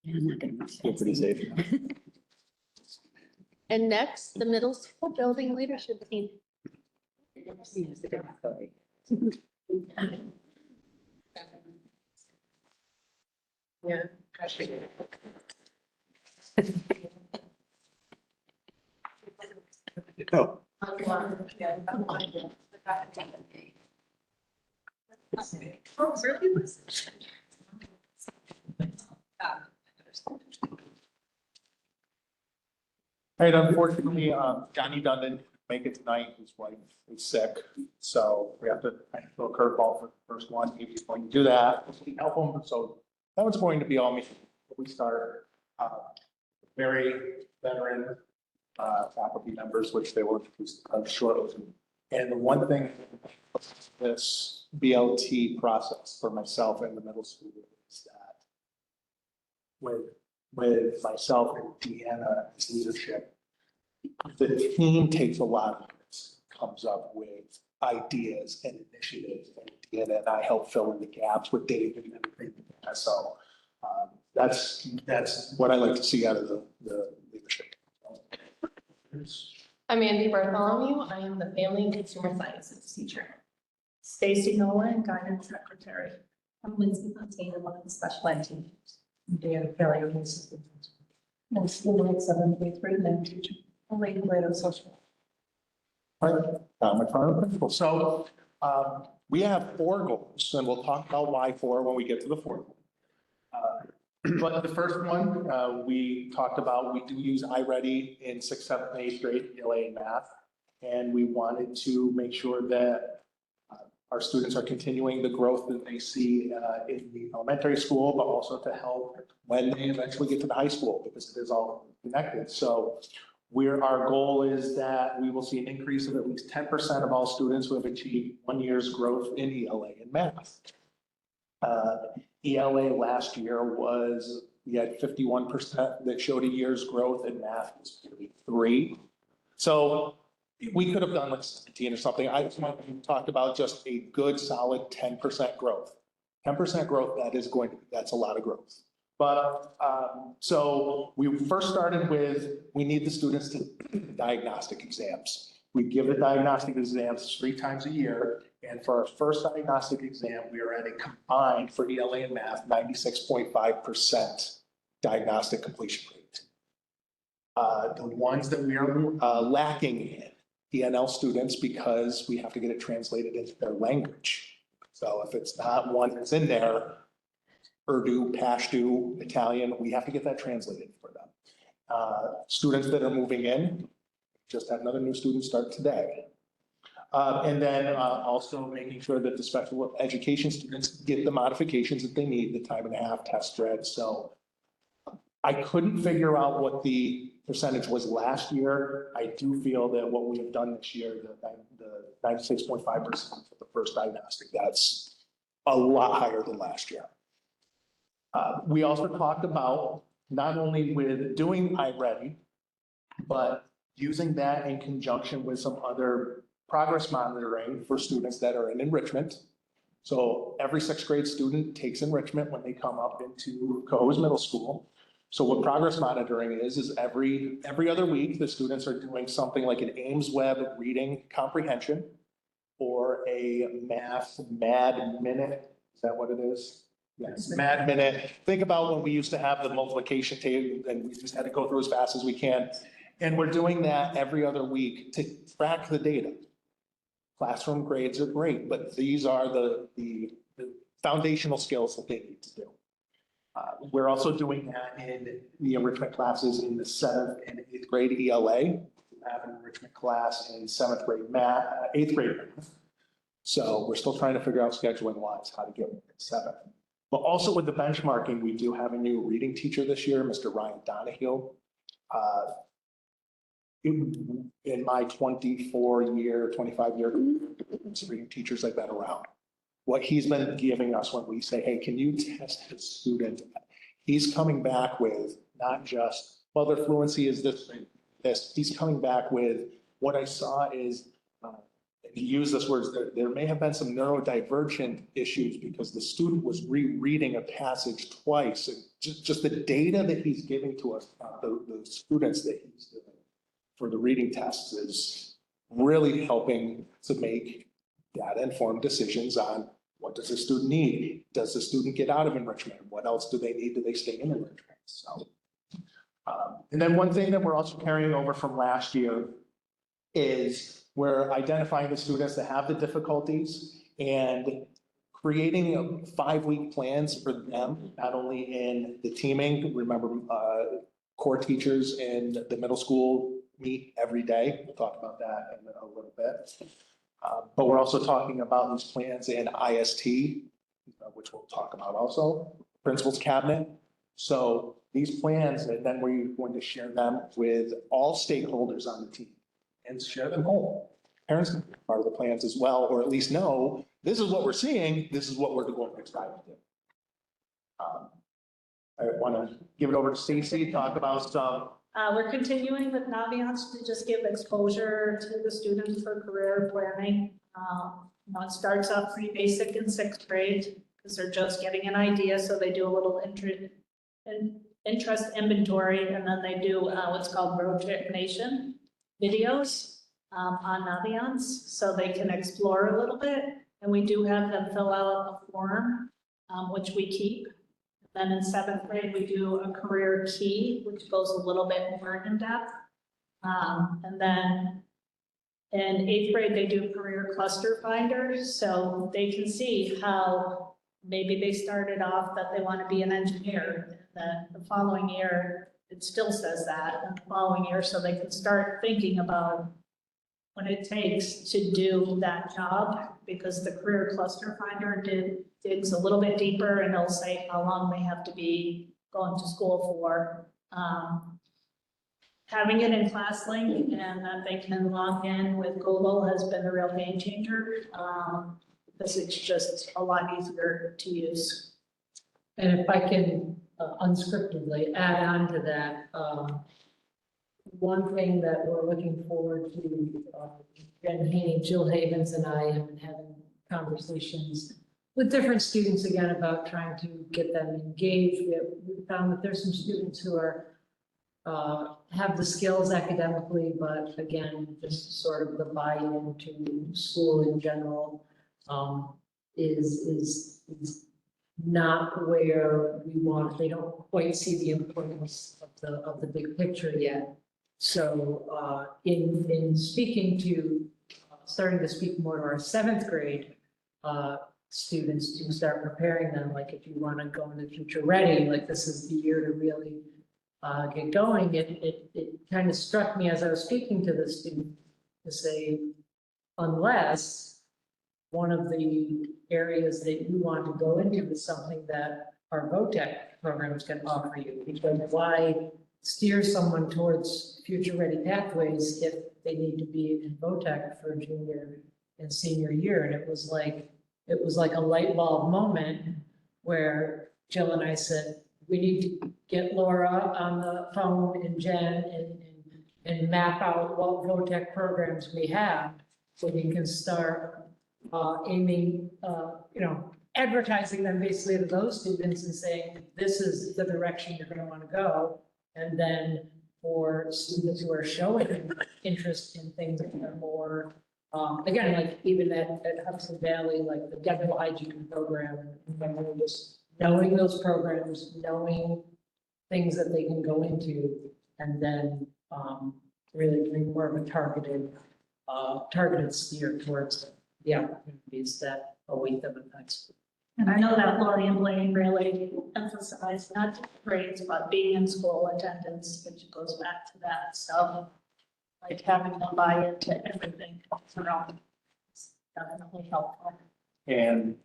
Feel pretty safe. And next, the middle school building leadership team. Yeah. Go. All right, unfortunately, Johnny Dunn didn't make it tonight. His wife is sick. So we have to kind of throw a curveball for the first one. He was going to do that. We help him. So that one's going to be all me. We start, very veteran, faculty members, which they will introduce shortly. And the one thing, this BLT process for myself and the middle school is that with myself and Deanna's leadership, the team takes a lot of this, comes up with ideas and initiatives, and Deanna and I help fill in the gaps with David and everything. So that's what I like to see out of the leadership. I'm Andy Bartholomew. I am the Family and Consumer Sciences teacher. Stacy Nolan, guidance secretary. I'm Lindsay Fontaine, one of the special ed teachers. Dan Kelly, I'm assistant. I'm school grade 7th grade 3 then teacher. I'm Lady Plato social. All right, McFarland principal. So we have 4 goals, and we'll talk about why 4 when we get to the 4th. But the first one we talked about, we do use iReady in 6th, 7th, and 8th grade ELA and math, and we wanted to make sure that our students are continuing the growth that they see in the elementary school, but also to help when they eventually get to the high school, because it is all connected. So our goal is that we will see an increase of at least 10% of all students who have achieved 1 year's growth in ELA and math. ELA last year we had 51% that showed a year's growth, and math was 33. So we could have done like 17 or something. I just want to talk about just a good solid 10% growth. 10% growth, that's a lot of growth. But so we first started with, we need the students to diagnostic exams. We give the diagnostic exams 3 times a year. And for our first diagnostic exam, we are at a combined for ELA and math, 96.5% diagnostic completion rate. The ones that we are lacking in, ENL students, because we have to get it translated into their language. So if it's not one that's in there, Urdu, Pashto, Italian, we have to get that translated for them. Students that are moving in, just had another new student start today. And then also making sure that the special education students get the modifications that they need, the time and a half test thread. So I couldn't figure out what the percentage was last year. I do feel that what we have done this year, the 96.5% for the first diagnostic, that's a lot higher than last year. We also talked about not only with doing iReady, but using that in conjunction with some other progress monitoring for students that are in enrichment. So every 6th grade student takes enrichment when they come up into Cohoes Middle School. So what progress monitoring is every other week, the students are doing something like an Ames Web reading comprehension or a math mad minute. Is that what it is? Yes, mad minute. Think about when we used to have the multiplication table and we just had to go through as fast as we can. And we're doing that every other week to track the data. Classroom grades are great, but these are the foundational skills that they need to do. We're also doing that in the enrichment classes in the 7th and 8th grade ELA. We have an enrichment class in 7th grade math, 8th grade math. So we're still trying to figure out scheduling wise how to get it at 7th. But also with the benchmarking, we do have a new reading teacher this year, Mr. Ryan Donahue. In my 25-year reading teachers I've been around, what he's been giving us when we say, hey, can you test the student? He's coming back with not just, well, their fluency is this. He's coming back with what I saw is and you use this word, there may have been some neurodivergent issues because the student was rereading a passage twice. And just the data that he's giving to us, the students that he's doing for the reading tests is really helping to make data-informed decisions on what does the student need? Does the student get out of enrichment? What else do they need? Do they stay in enrichment? So, and then one thing that we're also carrying over from last year is we're identifying the students that have the difficulties and creating 5-week plans for them, not only in the teaming. Remember, core teachers in the middle school meet every day. We'll talk about that in a little bit. But we're also talking about these plans in IST, which we'll talk about also, principals cabinet. So these plans, and then we're going to share them with all stakeholders on the team and share them home. Parents can be part of the plans as well, or at least know, this is what we're seeing, this is what we're going to try to do. I want to give it over to Stacy, talk about some. We're continuing with Naviance to just give exposure to the students for career planning. It starts off pretty basic in 6th grade because they're just getting an idea. So they do a little interest inventory, and then they do what's called Road Trip Nation videos on Naviance so they can explore a little bit. And we do have them fill out a form, which we keep. Then in 7th grade, we do a career key, which goes a little bit more in depth. And then in 8th grade, they do career cluster finder. So they can see how maybe they started off that they want to be an engineer. Then the following year, it still says that, and the following year, so they can start thinking about what it takes to do that job, because the career cluster finder digs a little bit deeper and it'll say how long they have to be going to school for. Having it in ClassLink and that they can log in with Google has been a real game changer. Because it's just a lot easier to use. And if I can unscriptedly add on to that, one thing that we're looking forward to, Jen Haney, Jill Havens and I have been having conversations with different students again about trying to get them engaged. We found that there's some students who are have the skills academically, but again, just sort of the buy-in to school in general is not where we want. They don't quite see the importance of the big picture yet. So in speaking to, starting to speak more to our 7th grade students to start preparing them, like if you want to go into future ready, like this is the year to really get going. It kind of struck me as I was speaking to the student to say, unless one of the areas that you want to go into is something that our VOTEC programs can offer you, because why steer someone towards future ready pathways if they need to be in VOTEC for junior and senior year? And it was like a light bulb moment where Jill and I said, we need to get Laura on the phone and Jen and map out what VOTEC programs we have so we can start aiming, advertising them basically to those students and saying, this is the direction you're going to want to go. And then for students who are showing interest in things that are more, again, like even at Hudson Valley, like the dental hygiene program, and we're just knowing those programs, knowing things that they can go into, and then really doing more of a targeted steer towards the opportunities that await them in high school. And I know that Lori and Blaine really emphasize not just grades, but being in school attendance, which goes back to that. So like having them buy into everything around is definitely helpful. And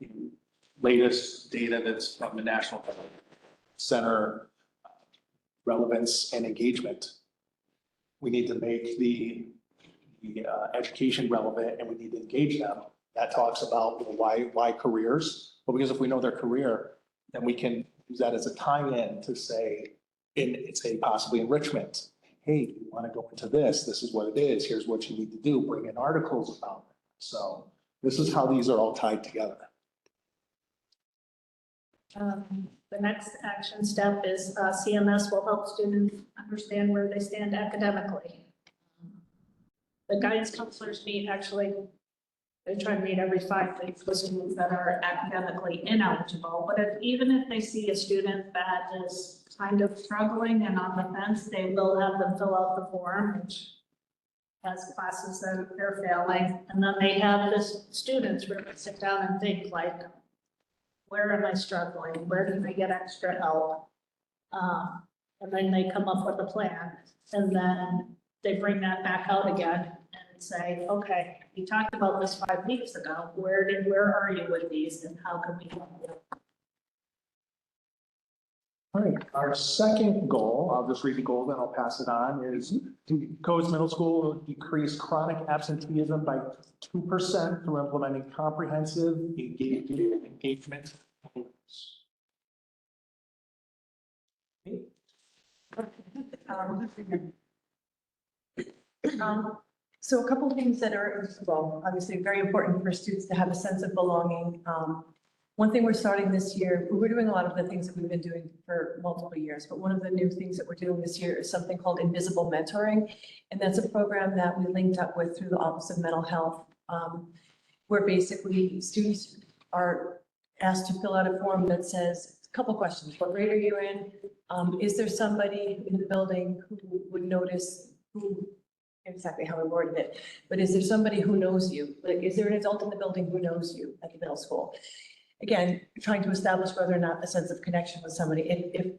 latest data that's from the National Center, relevance and engagement. We need to make the education relevant and we need to engage them. That talks about why careers. Well, because if we know their career, then we can use that as a tie-in to say, it's a possibly enrichment. Hey, you want to go into this? This is what it is. Here's what you need to do. Bring in articles about it. So this is how these are all tied together. The next action step is CMS will help students understand where they stand academically. The guidance counselors meet actually, they try to meet every 5 weeks with students that are academically ineligible. But even if they see a student that is kind of struggling and on the fence, they will have them fill out the form, which has classes that they're failing. And then they have the students really sit down and think like, where am I struggling? Where do I get extra help? And then they come up with a plan, and then they bring that back out again and say, okay, you talked about this 5 weeks ago. Where are you with these, and how can we help you? All right, our second goal, I'll just read the goal, then I'll pass it on, is Cohoes Middle School will decrease chronic absenteeism by 2% through implementing comprehensive engagement. So a couple of things that are, well, obviously very important for students to have a sense of belonging. One thing we're starting this year, we're doing a lot of the things that we've been doing for multiple years, but one of the new things that we're doing this year is something called Invisible Mentoring. And that's a program that we linked up with through the Office of Mental Health, where basically students are asked to fill out a form that says a couple questions. What grade are you in? Is there somebody in the building who would notice, exactly how I worded it, but is there somebody who knows you? Like, is there an adult in the building who knows you at the middle school? Again, trying to establish whether or not a sense of connection with somebody.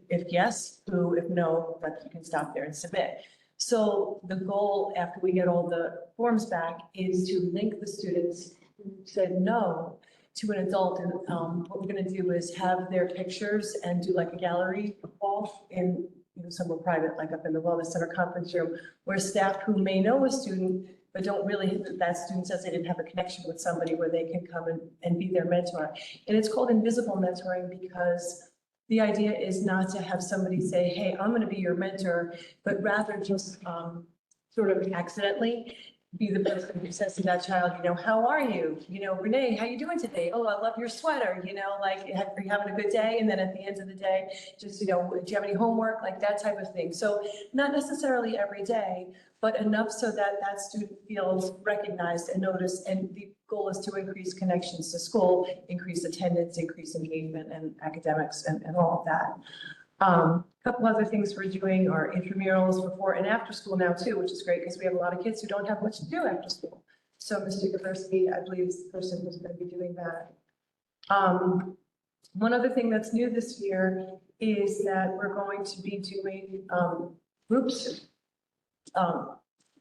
If yes, who, if no, that you can stop there and submit. So the goal after we get all the forms back is to link the students who said no to an adult. And what we're going to do is have their pictures and do like a gallery wall in, you know, somewhere private, like up in the Wellness Center conference room, where staff who may know a student but don't really, that student says they didn't have a connection with somebody, where they can come and be their mentor. And it's called invisible mentoring because the idea is not to have somebody say, hey, I'm going to be your mentor, but rather just sort of accidentally be the person who says to that child, you know, how are you? You know, Renee, how you doing today? Oh, I love your sweater. You know, like, are you having a good day? And then at the end of the day, just, you know, do you have any homework? Like that type of thing. So not necessarily every day, but enough so that that student feels recognized and noticed. And the goal is to increase connections to school, increase attendance, increase engagement and academics and all of that. A couple other things we're doing are intramurals before and after school now too, which is great because we have a lot of kids who don't have much to do after school. So Mr. Diversity, I believe, is the person who's going to be doing that. One other thing that's new this year is that we're going to be doing groups,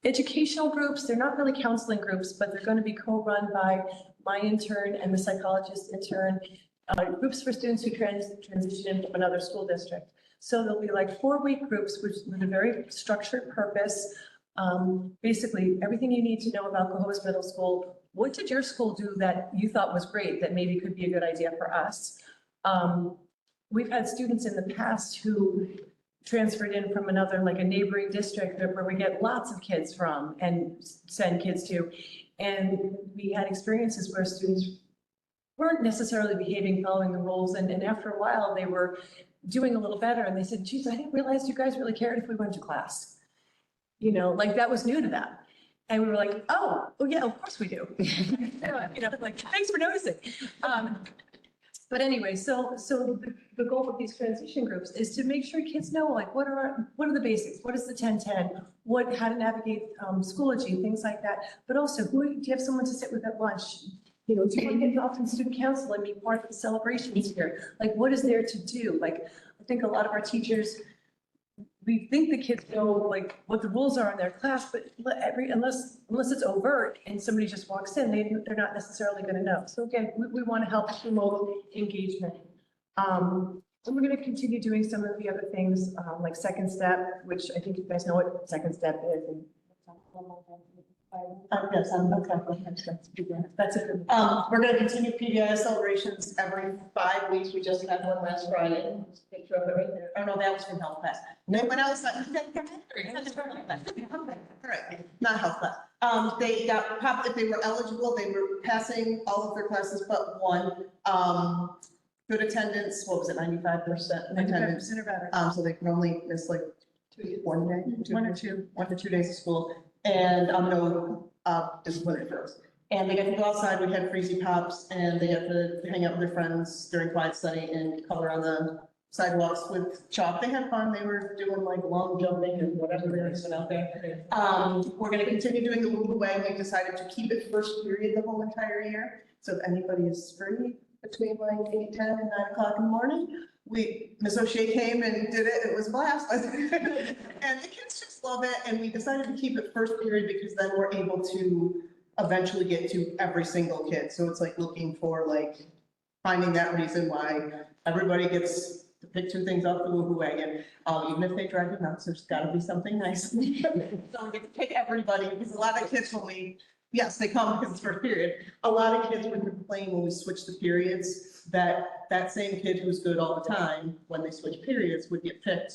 educational groups. They're not really counseling groups, but they're going to be co-run by my intern and the psychologist intern. Groups for students who transition from another school district. So there'll be like 4-week groups, which with a very structured purpose. Basically, everything you need to know about Cohoes Middle School. What did your school do that you thought was great that maybe could be a good idea for us? We've had students in the past who transferred in from another, like a neighboring district where we get lots of kids from and send kids to. And we had experiences where students weren't necessarily behaving, following the rules. And after a while, they were doing a little better. And they said, geez, I didn't realize you guys really cared if we went to class. You know, like that was new to them. And we were like, oh yeah, of course we do. You know, like, thanks for noticing. But anyway, so the goal of these transition groups is to make sure kids know, like, what are the basics? What is the 10-10? How to navigate Schoology, things like that. But also, do you have someone to sit with at lunch? You know, do you want to get involved in student council and be part of the celebrations here? Like, what is there to do? Like, I think a lot of our teachers, we think the kids know like what the rules are in their class, but unless it's overt and somebody just walks in, they're not necessarily going to know. So again, we want to help promote engagement. And we're going to continue doing some of the other things like Second Step, which I think you guys know what Second Step is. And yes, that's a good. We're going to continue PBI celebrations every 5 weeks. We just had one last Friday. Picture of it right there. Oh no, that was from health class. No one else. All right, not health class. They got, if they were eligible, they were passing all of their classes but one. Good attendance, what was it, 95% attendance? 95% or better. So they could only miss like 1 day, 1 to 2 days of school, and no disciplinary drills. And they got to go outside, we had freezy pops, and they got to hang out with their friends during quiet study and color on the sidewalks with chalk. They had fun, they were doing like long jumping and whatever they were doing out there. We're gonna continue doing the Woo Way. We decided to keep it first period the whole entire year. So if anybody is free between like 8, 10 and 9 o'clock in the morning, Ms. O'Shea came and did it. It was a blast. And the kids just love it. And we decided to keep it first period because then we're able to eventually get to every single kid. So it's like looking for like finding that reason why everybody gets to pick 2 things off the woo-hoo wagon. Even if they drive you nuts, there's gotta be something nice. Don't get to pick everybody because a lot of kids yes, they come because it's first period. A lot of kids would complain when we switch the periods that same kid who's good all the time, when they switch periods, would get picked.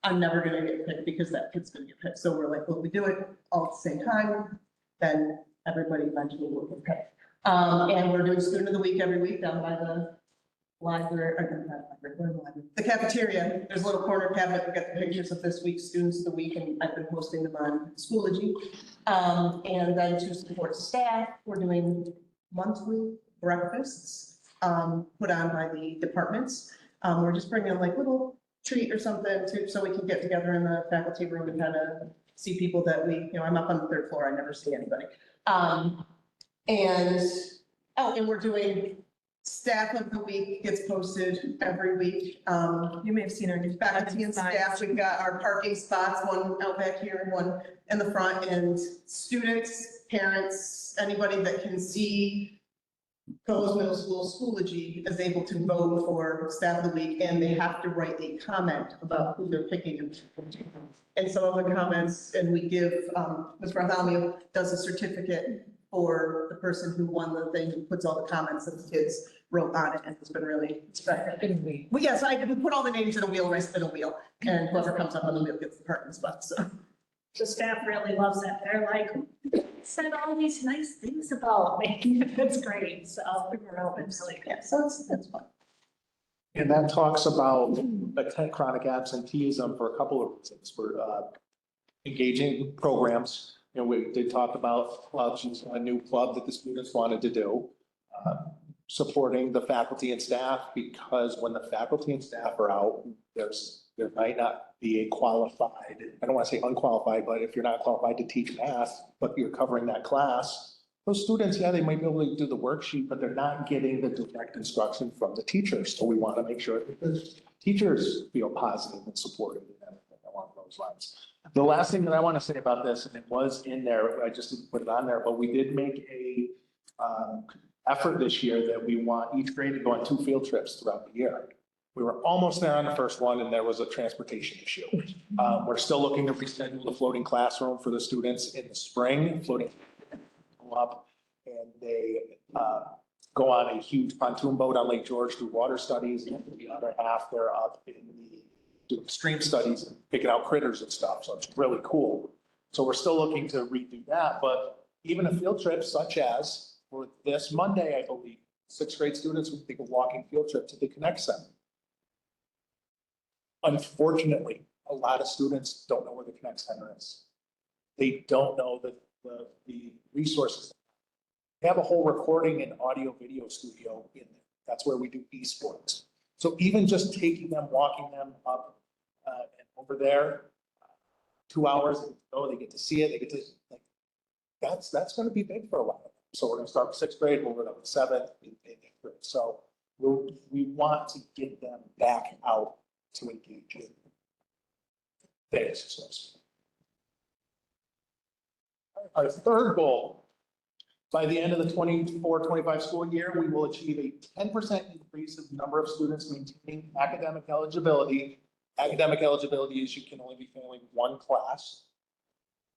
I'm never gonna get picked because that kid's gonna get picked. So we're like, well, we do it all at the same time, then everybody eventually will get picked. And we're doing student of the week every week down by the library, or not library, the cafeteria. There's a little corner cabinet. We got the pictures of this week's students of the week, and I've been posting them on Schoology. And then to support staff, we're doing monthly breakfasts put on by the departments. We're just bringing like little treat or something so we can get together in the faculty room and kind of see people that I'm up on the 3rd floor. I never see anybody. And we're doing staff of the week gets posted every week. You may have seen our new Faculty and staff, we've got our parking spots, one out back here and one in the front, and students, parents, anybody that can see Cohoes Middle School Schoology is able to vote for staff of the week, and they have to write a comment about who they're picking. And some of the comments, and we give, Ms. Bartholomew does a certificate for the person who won the thing, who puts all the comments that the kids wrote on it, and it's been really special. Well, yes, we put all the names in a wheel, and I spin a wheel, and whoever comes up on the wheel gets the parking spot, so. The staff really loves it. They're like, said all these nice things about me. It's great. So we're open, really good. So it's fun. And that talks about chronic absenteeism for a couple of reasons. We're engaging programs. We did talk about clubs, a new club that the students wanted to do. Supporting the faculty and staff, because when the faculty and staff are out, there might not be a qualified, I don't want to say unqualified, but if you're not qualified to teach math, but you're covering that class, those students, yeah, they might be able to do the worksheet, but they're not getting the direct instruction from the teachers. So we want to make sure that the teachers feel positive and supportive and everything along those lines. The last thing that I want to say about this, and it was in there, I just didn't put it on there, but we did make a effort this year that we want each grade to go on 2 field trips throughout the year. We were almost there on the first one, and there was a transportation issue. We're still looking to reschedule the floating classroom for the students in the spring, floating up, and they go on a huge pontoon boat on Lake George through water studies, and the other half they're up in doing stream studies and picking out critters and stuff. So it's really cool. So we're still looking to redo that, but even a field trip such as for this Monday, I believe, 6th grade students will take a walking field trip to the Connect Center. Unfortunately, a lot of students don't know where the Connect Center is. They don't know the resources. They have a whole recording and audio video studio in there. That's where we do esports. So even just taking them, walking them up and over there, 2 hours, they get to see it, they get to, like, that's going to be big for a lot of them. So we're going to start with 6th grade, we'll go to 7th and 8th grade. So we want to get them back out to engage in things. Our 3rd goal, by the end of the 24-25 school year, we will achieve a 10% increase in the number of students maintaining academic eligibility. Academic eligibility is you can only be failing 1 class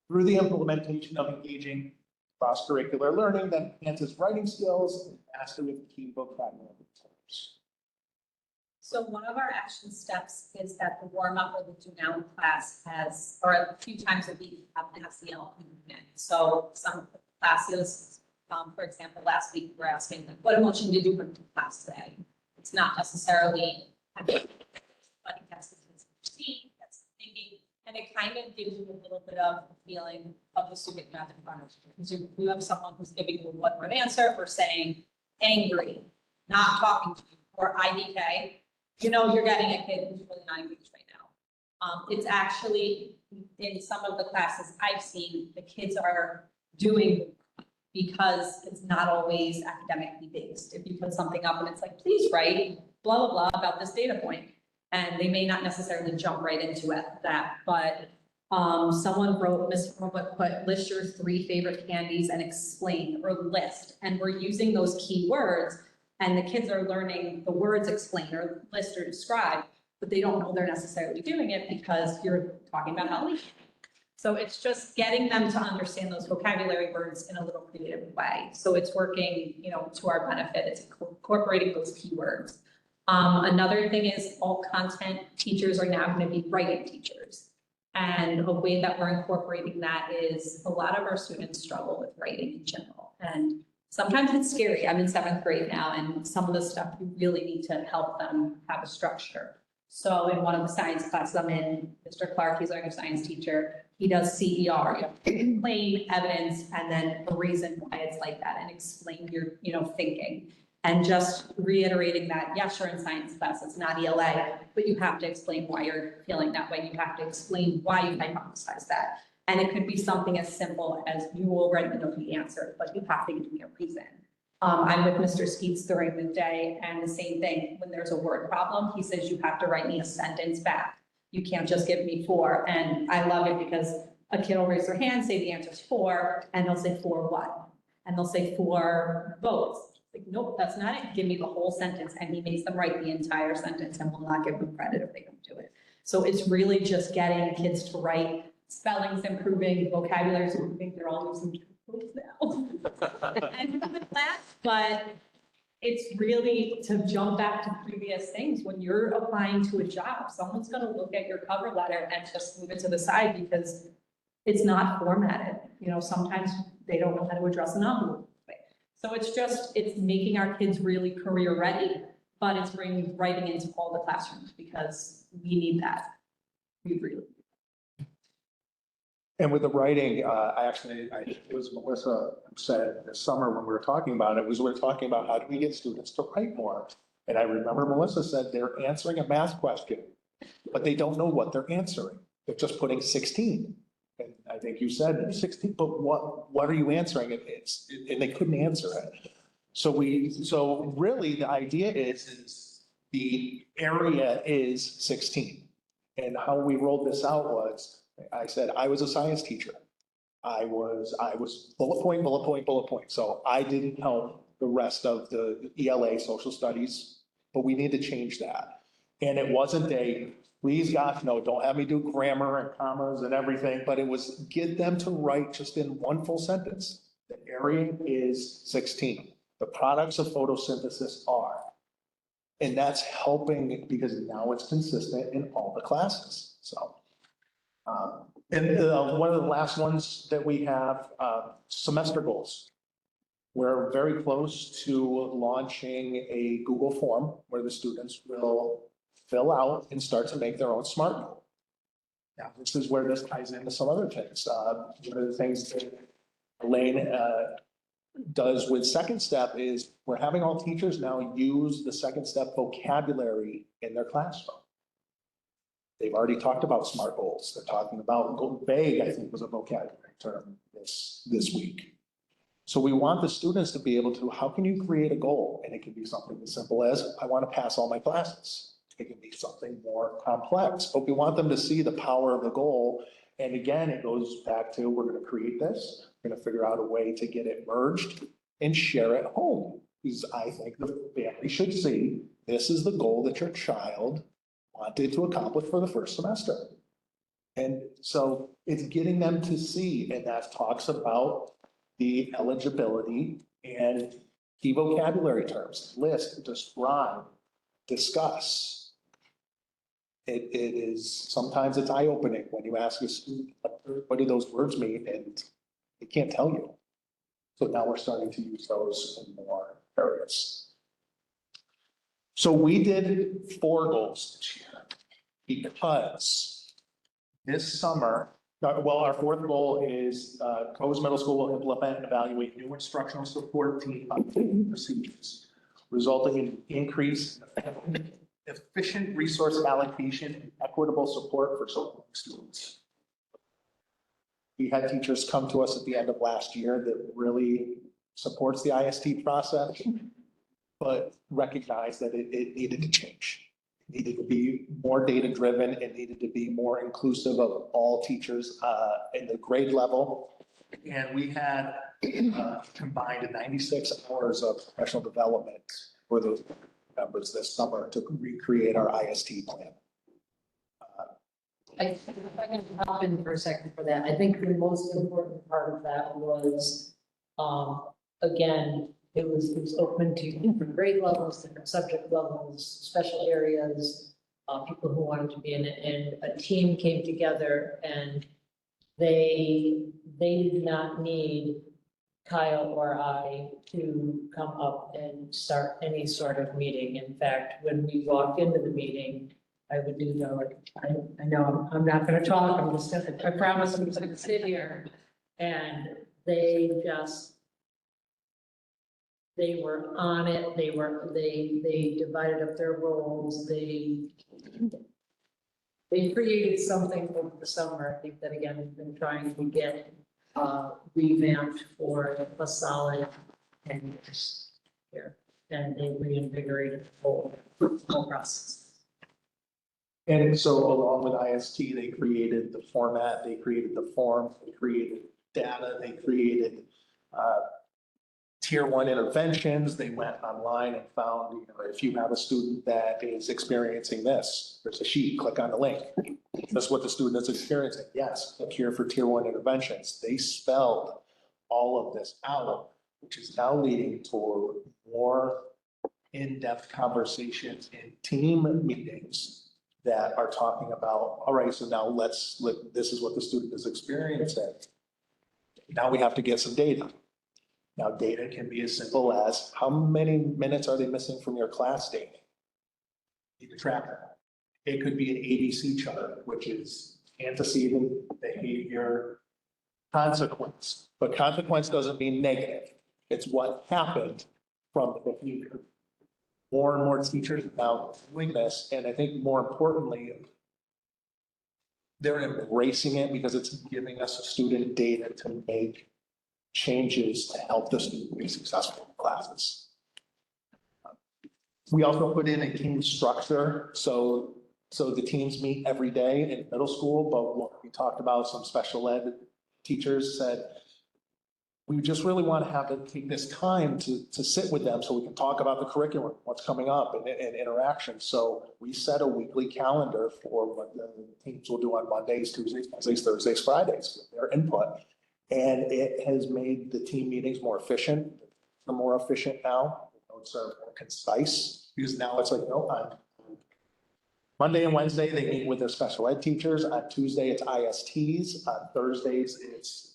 through the implementation of engaging cross-curricular learning that enhances writing skills and mastery of key vocabulary terms. So one of our action steps is that the warm up or the do now class has, or a few times a week, have an SEL component. So some classes, for example, last week, we're asking, like, what emotion did you bring to class today? It's not necessarily, but it gets the kids to see, gets thinking, and it kind of gives you a little bit of a feeling of the student you have in front of you. Because you have someone who's giving you a one-word answer or saying angry, not talking to you, or IDK. You know, you're getting a kid who's really not engaged right now. It's actually, in some of the classes I've seen, the kids are doing because it's not always academically based. If you put something up and it's like, please write blah, blah, blah about this data point, and they may not necessarily jump right into it, but someone wrote, Ms. Robert put, list your 3 favorite candies and explain, or list, and we're using those key words. And the kids are learning the words explain or list or describe, but they don't know they're necessarily doing it because you're talking about how. So it's just getting them to understand those vocabulary words in a little creative way. So it's working, you know, to our benefit. It's incorporating those keywords. Another thing is all content teachers are now going to be writing teachers. And a way that we're incorporating that is a lot of our students struggle with writing in general. And sometimes it's scary. I'm in 7th grade now, and some of the stuff you really need to help them have a structure. So in one of the science classes I'm in, Mr. Clark, he's our science teacher, he does CER, you have to explain evidence and then the reason why it's like that and explain your, you know, thinking. And just reiterating that, yes, you're in science class, it's not ELA, but you have to explain why you're feeling that way. You have to explain why you hypothesize that. And it could be something as simple as you already know the answer, but you have to give me a reason. I'm with Mr. Skeets during the day, and the same thing, when there's a word problem, he says you have to write me a sentence back. You can't just give me 4. And I love it because a kid will raise their hand, say the answer's 4, and they'll say 4 what? And they'll say 4 votes. Like, nope, that's not it. Give me the whole sentence. And he makes them write the entire sentence and will not give them credit if they don't do it. So it's really just getting kids to write. Spelling's improving, vocabulary's improving, they're all using tools now. And with that, but it's really to jump back to previous things. When you're applying to a job, someone's gonna look at your cover letter and just move it to the side because it's not formatted. You know, sometimes they don't know how to address an envelope. So it's making our kids really career ready, but it's bringing writing into all the classrooms because we need that. We really. And with the writing, it was Melissa said this summer when we were talking about it, we were talking about how do we get students to write more? And I remember Melissa said they're answering a math question, but they don't know what they're answering. They're just putting 16. And I think you said 16, but what are you answering? And they couldn't answer it. So really the idea is the area is 16. And how we rolled this out was, I said, I was a science teacher. I was bullet point, bullet point, bullet point. So I didn't help the rest of the ELA social studies, but we need to change that. And it wasn't please gosh, no, don't have me do grammar and commas and everything, but it was get them to write just in one full sentence. The area is 16. The products of photosynthesis are. And that's helping because now it's consistent in all the classes. So. One of the last ones that we have, semester goals. We're very close to launching a Google form where the students will fill out and start to make their own SMART goal. Now, this is where this ties into some other things. One of the things that Elaine does with Second Step is we're having all teachers now use the Second Step vocabulary in their classroom. They've already talked about SMART goals. They're talking about vague, I think was a vocabulary term this week. So we want the students to be able to, how can you create a goal? And it can be something as simple as, I want to pass all my classes. It can be something more complex, but we want them to see the power of the goal. And again, it goes back to, we're going to create this. We're going to figure out a way to get it merged and share it home. Because I think the family should see, this is the goal that your child wanted to accomplish for the first semester. And so it's getting them to see, and that talks about the eligibility and key vocabulary terms, list, describe, discuss. It is, sometimes it's eye-opening when you ask a student, what do those words mean? And they can't tell you. So now we're starting to use those in more areas. So we did 4 goals this year because this summer, well, our 4th goal is Cohoes Middle School will implement and evaluate new instructional support team procedures, resulting in increase in efficient resource allocation and equitable support for supporting students. We had teachers come to us at the end of last year that really supports the IST process, but recognized that it needed to change. It needed to be more data-driven. It needed to be more inclusive of all teachers in the grade level. And we had combined 96 hours of professional development for those members this summer to recreate our IST plan. If I can hop in for a second for that, I think the most important part of that was, again, it was open to different grade levels, different subject levels, special areas, people who wanted to be in it, and a team came together and they did not need Kyle or I to come up and start any sort of meeting. In fact, when we walked into the meeting, I would do the, I know I'm not gonna talk, I'm just gonna, I promise I'm just gonna sit here. And they were on it, they divided up their roles, they created something over the summer, I think that again, we've been trying to get revamped for a solid 10 years here. And they reinvigorated the whole process. And so along with IST, they created the format, they created the form, they created data, they created tier 1 interventions. They went online and found, you know, if you have a student that is experiencing this, there's a sheet, click on the link. That's what the student is experiencing. Yes, click here for tier 1 interventions. They spelled all of this out, which is now leading toward more in-depth conversations in team meetings that are talking about, all right, so now this is what the student is experiencing. Now we have to get some data. Now data can be as simple as how many minutes are they missing from your class day? You can track that. It could be an ABC chart, which is antecedent, behavior, consequence. But consequence doesn't mean negative. It's what happened from the behavior. More and more teachers are now doing this, and I think more importantly, they're embracing it because it's giving us student data to make changes to help the student be successful in classes. We also put in a team structure, so the teams meet every day in middle school, but what we talked about, some special ed teachers said, we just really want to have them take this time to sit with them so we can talk about the curriculum, what's coming up and interaction. So we set a weekly calendar for what the teams will do on Mondays, Tuesdays, Wednesdays, Thursdays, Fridays with their input. And it has made the team meetings more efficient. They're more efficient now. It's more concise because now it's like, no, on Monday and Wednesday, they meet with their special ed teachers. On Tuesday, it's ISTs. On Thursdays, it's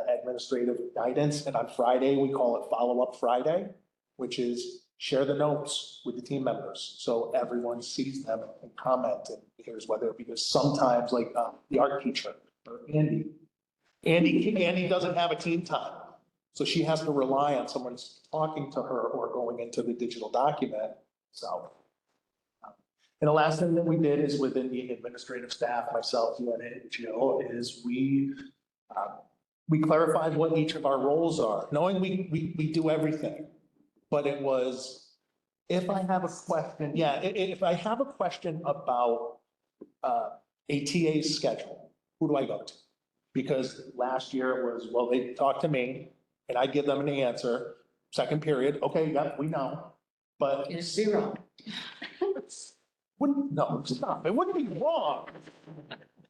administrative guidance. And on Friday, we call it Follow-Up Friday, which is share the notes with the team members. So everyone sees them and comment and hears whether, because sometimes like the art teacher or Andy doesn't have a team time. So she has to rely on someone talking to her or going into the digital document. So, and the last thing that we did is within the administrative staff, myself, and Jill, is we clarified what each of our roles are, knowing we do everything. But it was, if I have a question, if I have a question about a TA's schedule, who do I go to? Because last year it was, well, they talk to me and I give them an answer, second period, okay, yeah, we know, but. It's 0. No, stop, it wouldn't be wrong.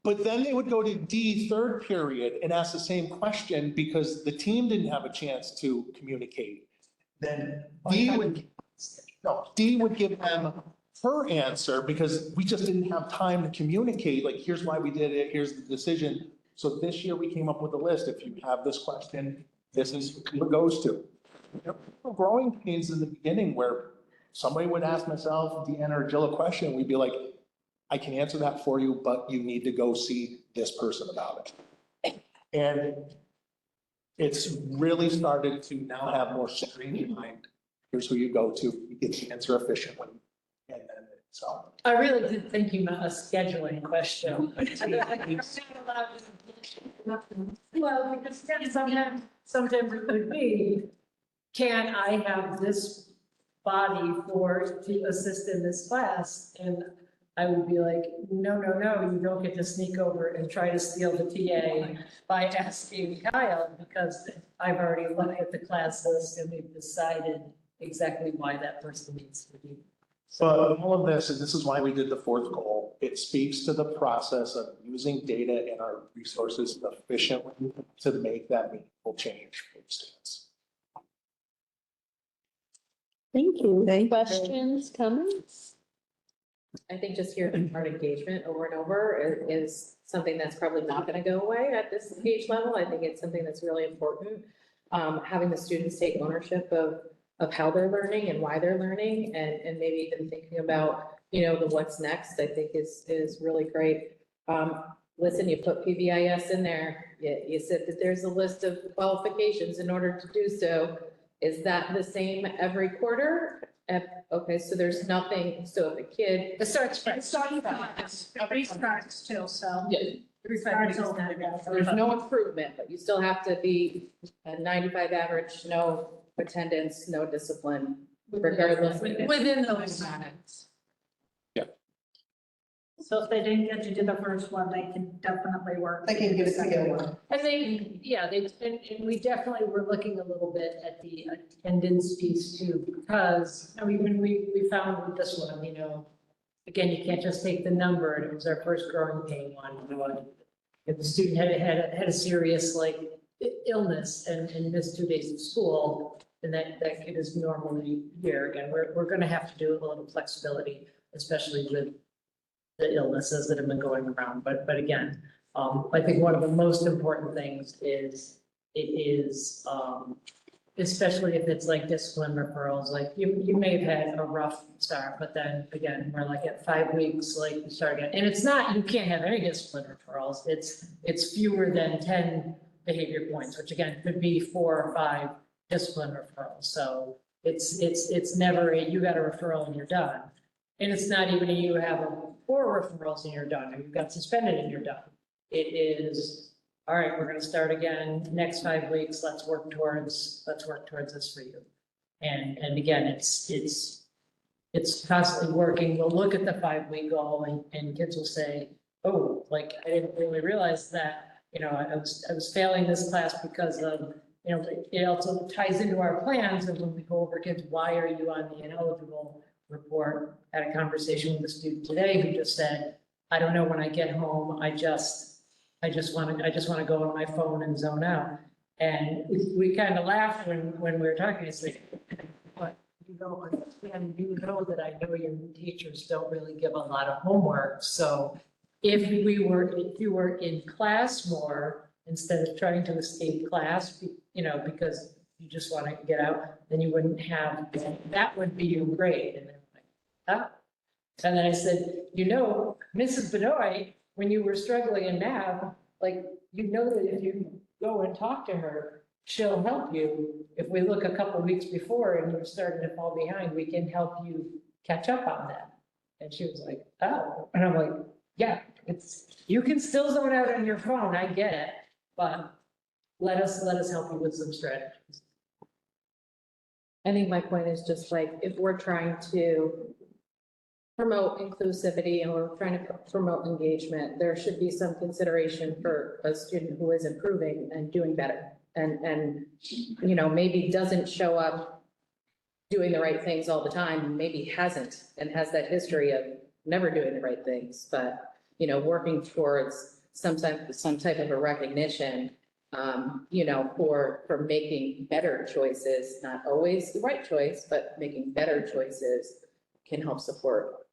But then they would go to D, third period, and ask the same question because the team didn't have a chance to communicate. Then D would give them her answer because we just didn't have time to communicate, like, here's why we did it, here's the decision. So this year we came up with a list. If you have this question, this is who it goes to. There were growing pains in the beginning where somebody would ask myself, Deanna or Jill a question, we'd be like, I can answer that for you, but you need to go see this person about it. And it's really started to now have more streamlined. Here's who you go to, you get the answer efficiently. And then, so. I really did think you meant a scheduling question. Well, because sometimes it could be, can I have this body to assist in this class? And I would be like, no, you don't get to sneak over and try to steal the TA by asking Kyle, because I've already looked at the class list and we've decided exactly why that person needs to be. But all of this, and this is why we did the fourth goal, it speaks to the process of using data and our resources efficiently to make that meaningful change for students. Thank you. Questions, comments? I think just hearing part engagement over and over is something that's probably not going to go away at this age level. I think it's something that's really important. Having the students take ownership of how they're learning and why they're learning, and maybe even thinking about, the what's next, I think is really great. Listen, you put PBIS in there. You said that there's a list of qualifications in order to do so. Is that the same every quarter? Okay, so there's nothing, so if a kid. It starts too, so. There's no improvement, but you still have to be a 95 average, no attendance, no discipline, regardless. Within those minutes. So if they didn't get to do the first one, they can definitely work. They can get it together. And and we definitely were looking a little bit at the attendance piece too, because, we found with this one, again, you can't just take the number, and it was our first growing pain one. If the student had a serious illness and missed 2 days of school, then that kid is normally here. Again, we're gonna have to do a little flexibility, especially with the illnesses that have been going around. But again, I think one of the most important things is, especially if it's like discipline referrals, like you may have had a rough start, but then again, we're like at 5 weeks, like you start again. And it's not, you can't have any discipline referrals. It's fewer than 10 behavior points, which again, could be 4 or 5 discipline referrals. So it's never you got a referral and you're done. And it's not even you have 4 referrals and you're done, or you got suspended and you're done. It is, all right, we're gonna start again next 5 weeks. Let's work towards this for you. And again, it's constantly working. We'll look at the 5-week goal and kids will say, oh, I didn't really realize that, I was failing this class because of, it also ties into our plans. And when we go over kids, why are you on the ineligible report? Had a conversation with a student today who just said, I don't know, when I get home, I just want to go on my phone and zone out. And we kind of laughed when we were talking. It's like, but you know that I know your teachers don't really give a lot of homework. So if you were in class more, instead of trying to escape class, because you just want to get out, then you wouldn't have, that would be your grade. And they're like, ah. And then I said, Mrs. Benoit, when you were struggling in math, that if you go and talk to her, she'll help you. If we look a couple of weeks before and you're starting to fall behind, we can help you catch up on that. And she was like, oh. And I'm like, yeah, you can still zone out on your phone. I get it. But let us help you with some strategies. I think my point is just if we're trying to promote inclusivity and we're trying to promote engagement, there should be some consideration for a student who is improving and doing better and maybe doesn't show up doing the right things all the time, maybe hasn't and has that history of never doing the right things, but working towards some type of a recognition, for making better choices, not always the right choice, but making better choices can help support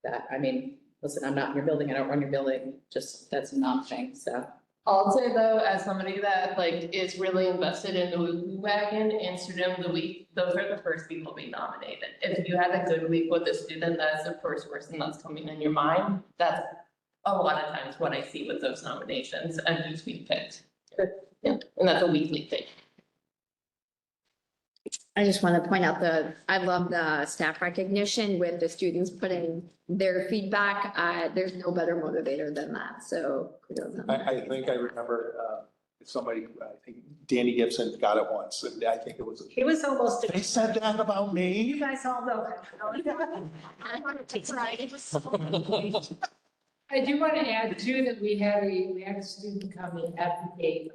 that. I mean, listen, I'm not in your building, I don't run your building, just, that's an option, so. I'll say though, as somebody that like is really invested in the Woo Wagon and Student of the Week, those are the first people being nominated. If you had a good week with a student, that's the first person that's coming in your mind. That's a lot of times what I see with those nominations and who's being picked. Yeah, and that's a weekly thing. I just want to point out I love the staff recognition with the students putting their feedback. There's no better motivator than that. So kudos on that. I think I remember somebody, I think Danny Gibson got it once, and I think it was. He was almost. They said that about me? You guys all know. I do want to add too that we had a student come and advocate,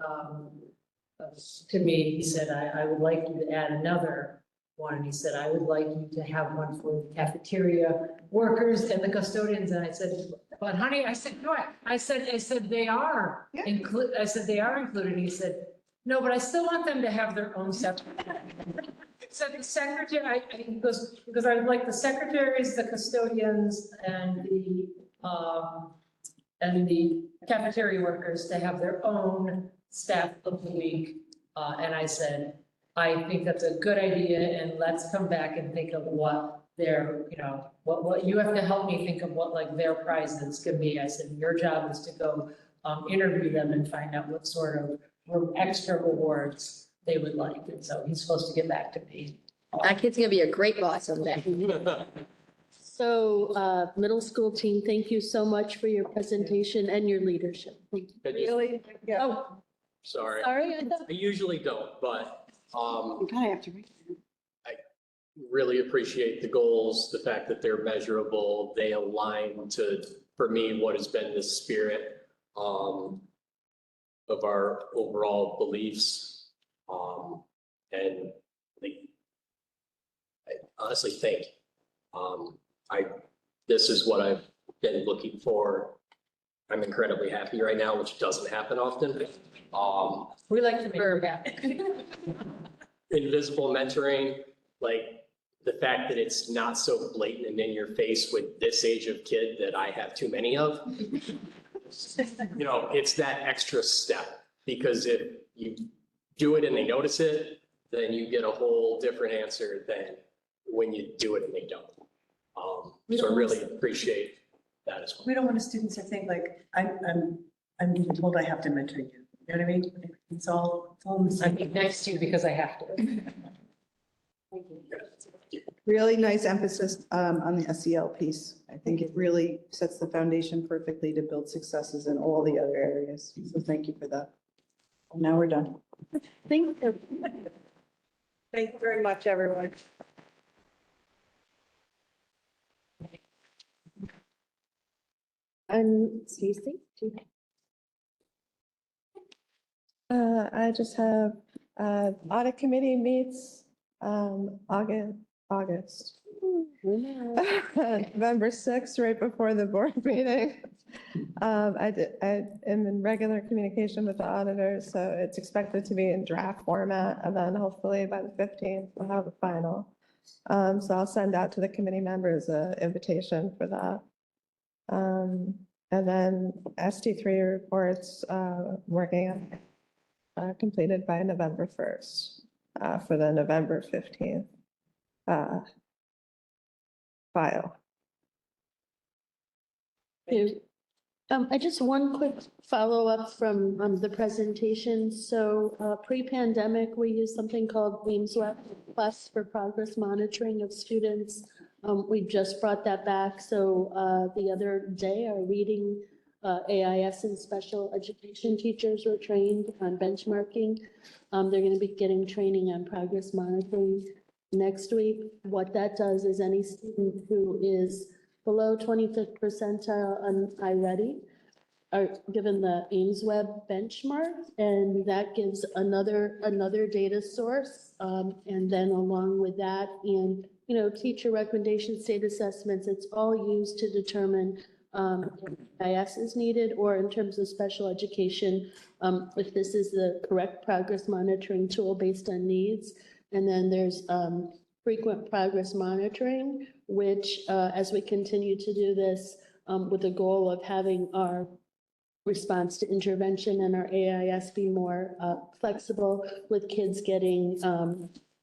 to me. He said, I would like you to add another one. And he said, I would like you to have one for the cafeteria workers and the custodians. And I said, but honey, I said, no, I said, they are included. I said, they are included. He said, no, but I still want them to have their own separate. So the secretary, because I would like the secretaries, the custodians, and the cafeteria workers to have their own staff of the week. And I said, I think that's a good idea, and let's come back and think of what their, what you have to help me think of what like their prizes can be. I said, your job is to go interview them and find out what sort of extra rewards they would like. And so he's supposed to get back to me. That kid's gonna be a great boss someday. So, middle school team, thank you so much for your presentation and your leadership. Thank you. Really? Yeah. Oh, Sorry. sorry, I thought. I usually don't, but You kind of have to read. really appreciate the goals, the fact that they're measurable. They align to, for me, what has been the spirit of our overall beliefs. And I honestly think this is what I've been looking for. I'm incredibly happy right now, which doesn't happen often. We like to make her happy. Invisible mentoring, like the fact that it's not so blatant and in your face with this age of kid that I have too many of. It's that extra step, because if you do it and they notice it, then you get a whole different answer than when you do it and they don't. So I really appreciate that as well. We don't want students to think like, I'm being told I have to mentor you. You know what I mean? It's all in the same. I'm next to you because I have to. Really nice emphasis on the SEL piece. I think it really sets the foundation perfectly to build successes in all the other areas. So thank you for that. Now we're done. Thank you. Thank you very much, everyone. And Stacy? I just have, audit committee meets, August. November 6th, right before the board meeting. I am in regular communication with the auditors, so it's expected to be in draft format, and then hopefully by the 15th, we'll have a final. So I'll send out to the committee members an invitation for that. And then ST3 reports, working on completed by November 1st, for the November 15th file. I just one quick follow-up from the presentation. So pre-pandemic, we used something called AIMSweb Plus for progress monitoring of students. We just brought that back. So the other day, our reading AIS and special education teachers were trained on benchmarking. They're going to be getting training on progress monitoring next week. What that does is any student who is below 25th percentile on iReady are given the AIMSweb benchmark, and that gives another data source. And then along with that, and teacher recommendation state assessments, it's all used to determine if IS is needed, or in terms of special education, if this is the correct progress monitoring tool based on needs. And then there's frequent progress monitoring, which, as we continue to do this, with the goal of having our response to intervention and our AIS be more flexible with kids getting,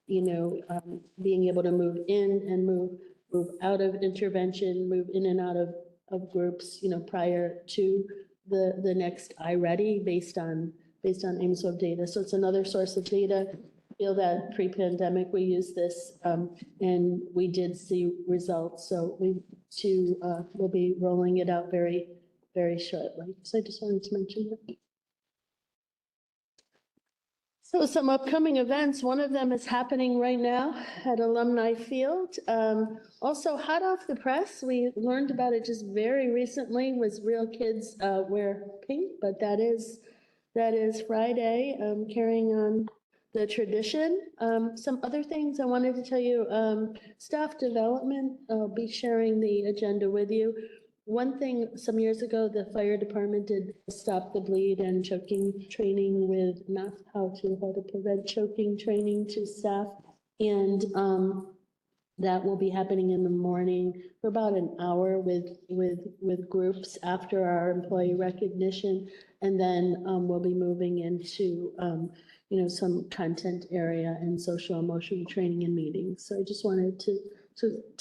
being able to move in and move out of intervention, move in and out of groups, prior to the next iReady based on AIMSWeb data. So it's another source of data. Feel that pre-pandemic, we used this, and we did see results. So we'll be rolling it out very, very shortly. So I just wanted to mention that. So some upcoming events, one of them is happening right now at Alumni Field. Also hot off the press, we learned about it just very recently, was Real Kids Wear Pink, but that is Friday, carrying on the tradition. Some other things I wanted to tell you, staff development, I'll be sharing the agenda with you. One thing, some years ago, the fire department did stop the bleed and choking training with not how to prevent choking training to staff. And that will be happening in the morning for about an hour with groups after our employee recognition. And then we'll be moving into some content area and social emotional training and meetings. So I just wanted to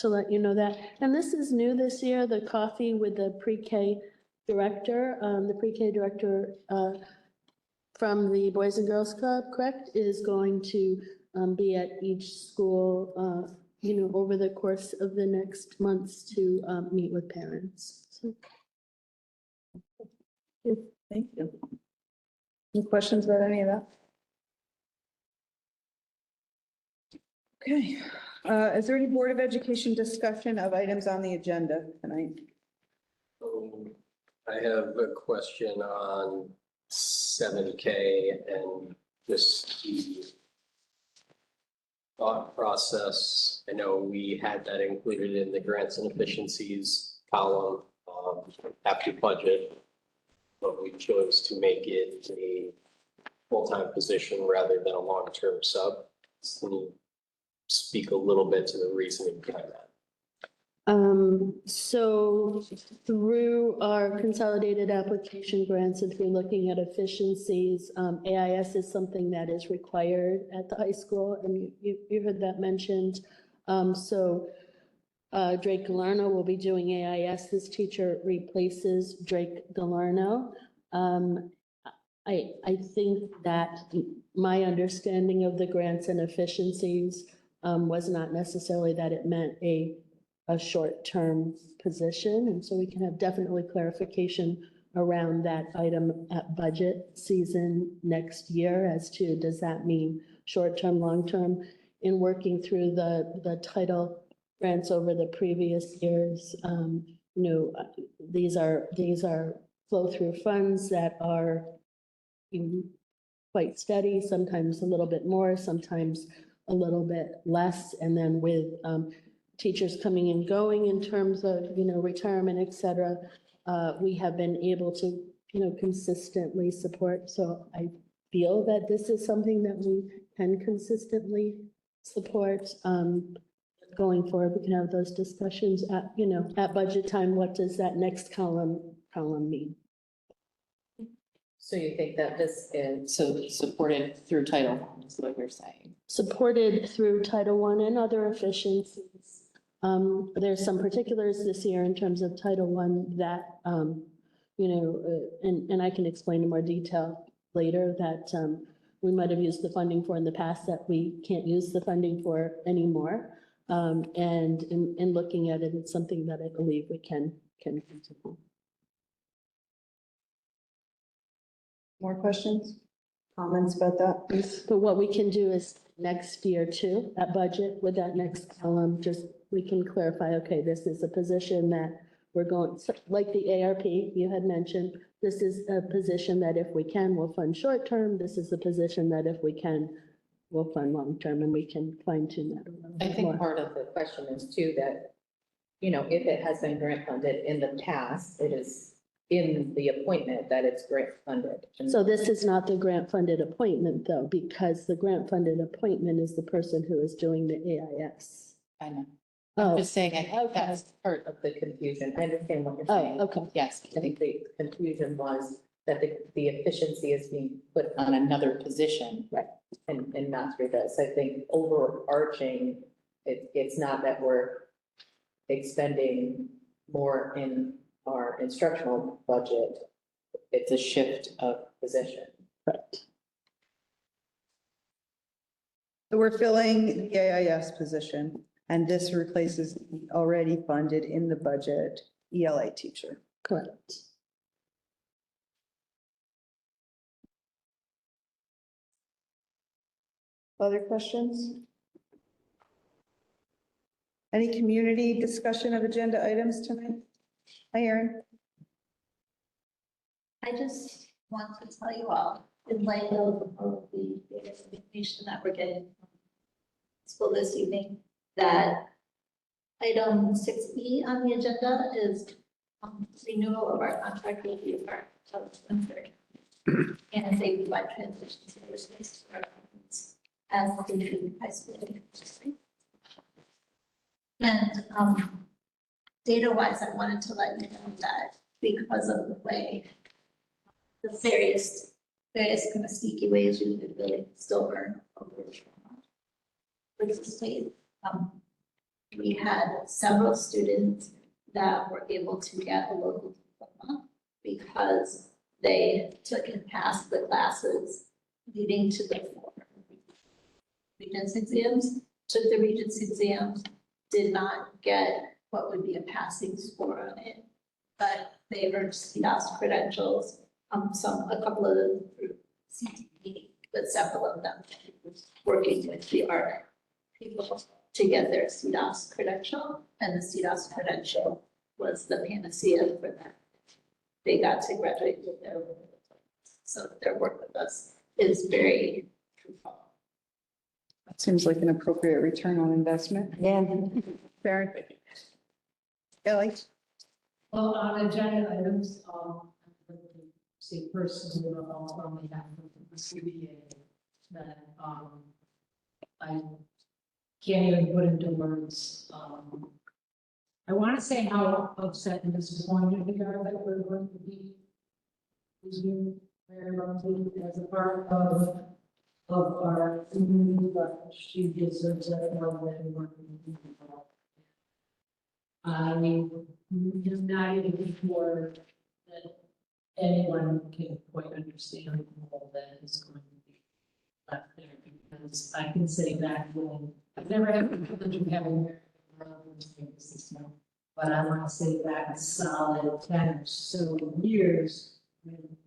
let you know that. And this is new this year, the coffee with the pre-K director. The pre-K director from the Boys and Girls Club, correct, is going to be at each school, over the course of the next months to meet with parents. So. Thank you. Any questions about any of that? Okay, is there any Board of Education discussion of items on the agenda tonight? I have a question on 7K and just the thought process. I know we had that included in the grants and efficiencies column after budget, but we chose to make it a full-time position rather than a long-term sub. Can you speak a little bit to the reasoning behind that? So through our consolidated application grants, if you're looking at efficiencies, AIS is something that is required at the high school, and you heard that mentioned. Drake Galarno will be doing AIS. This teacher replaces Drake Galarno. I think that my understanding of the grants and efficiencies was not necessarily that it meant a short-term position. And so we can have definitely clarification around that item at budget season next year as to, does that mean short-term, long-term? In working through the title grants over the previous years, these are flow-through funds that are quite steady, sometimes a little bit more, sometimes a little bit less. And then with teachers coming and going in terms of, retirement, et cetera, we have been able to, consistently support. So I feel that this is something that we can consistently support. Going forward, we can have those discussions at budget time. What does that next column mean? So you think that this is, so supported through Title I is what you're saying? Supported through Title I and other efficiencies. There's some particulars this year in terms of Title I that, and I can explain in more detail later that we might have used the funding for in the past that we can't use the funding for anymore. And in looking at it, it's something that I believe we can continue. More questions, comments about that, please? But what we can do is next year too, at budget with that next column, just we can clarify, okay, this is a position that we're going, like the ARP you had mentioned, this is a position that if we can, we'll fund short-term. This is a position that if we can, we'll fund long-term, and we can fine tune that a little bit I think more. part of the question is too that, if it has been grant funded in the past, it is in the appointment that it's grant funded. So this is not the grant funded appointment though, because the grant funded appointment is the person who is doing the AIS. I know. I'm just saying, I think Okay. that's part of the confusion. I understand what you're saying. Oh, okay. Yes, I think the confusion was that the efficiency is being put on another position. Right. And not through this. I think overarching, it's not that we're expending more in our instructional budget. It's a shift of position. Correct. So we're filling the AIS position, and this replaces the already funded in the budget ELA teacher. Correct. Other questions? Any community discussion of agenda items tonight? Hi, Erin. I just want to tell you all, in light of the information that we're getting from school this evening, that item 6E on the agenda is renewal of our contract with the Department of Winter and safety-wide transition services for our students as the high school district. And data-wise, I wanted to let you know that because of the way the various kind of sneaky ways you could really still earn over with the state. We had several students that were able to get a local diploma because they took and passed the classes leading to the 4 Regents exams, took the Regents exams, did not get what would be a passing score on it, but they earned CDOS credentials. A couple of them through CTE, but several of them working with the art people to get their CDOS credential, and the CDOS credential was the panacea for them. They got to graduate with their, so their work with us is very fruitful. That seems like an appropriate return on investment. Yeah. Very. Kelly? Well, on agenda items, say personally, on behalf of the CBA, that, I can't even put into words, I want to say how upset and disappointed we are that we're going to be losing Mary Rumsey as a part of our community, but she deserves that more than we're I mean, I'm not even sure that anyone can quite understand all that is going to be left there, because I can say that when I've never had the privilege of having their system, but I want to say that solid 10 or so years when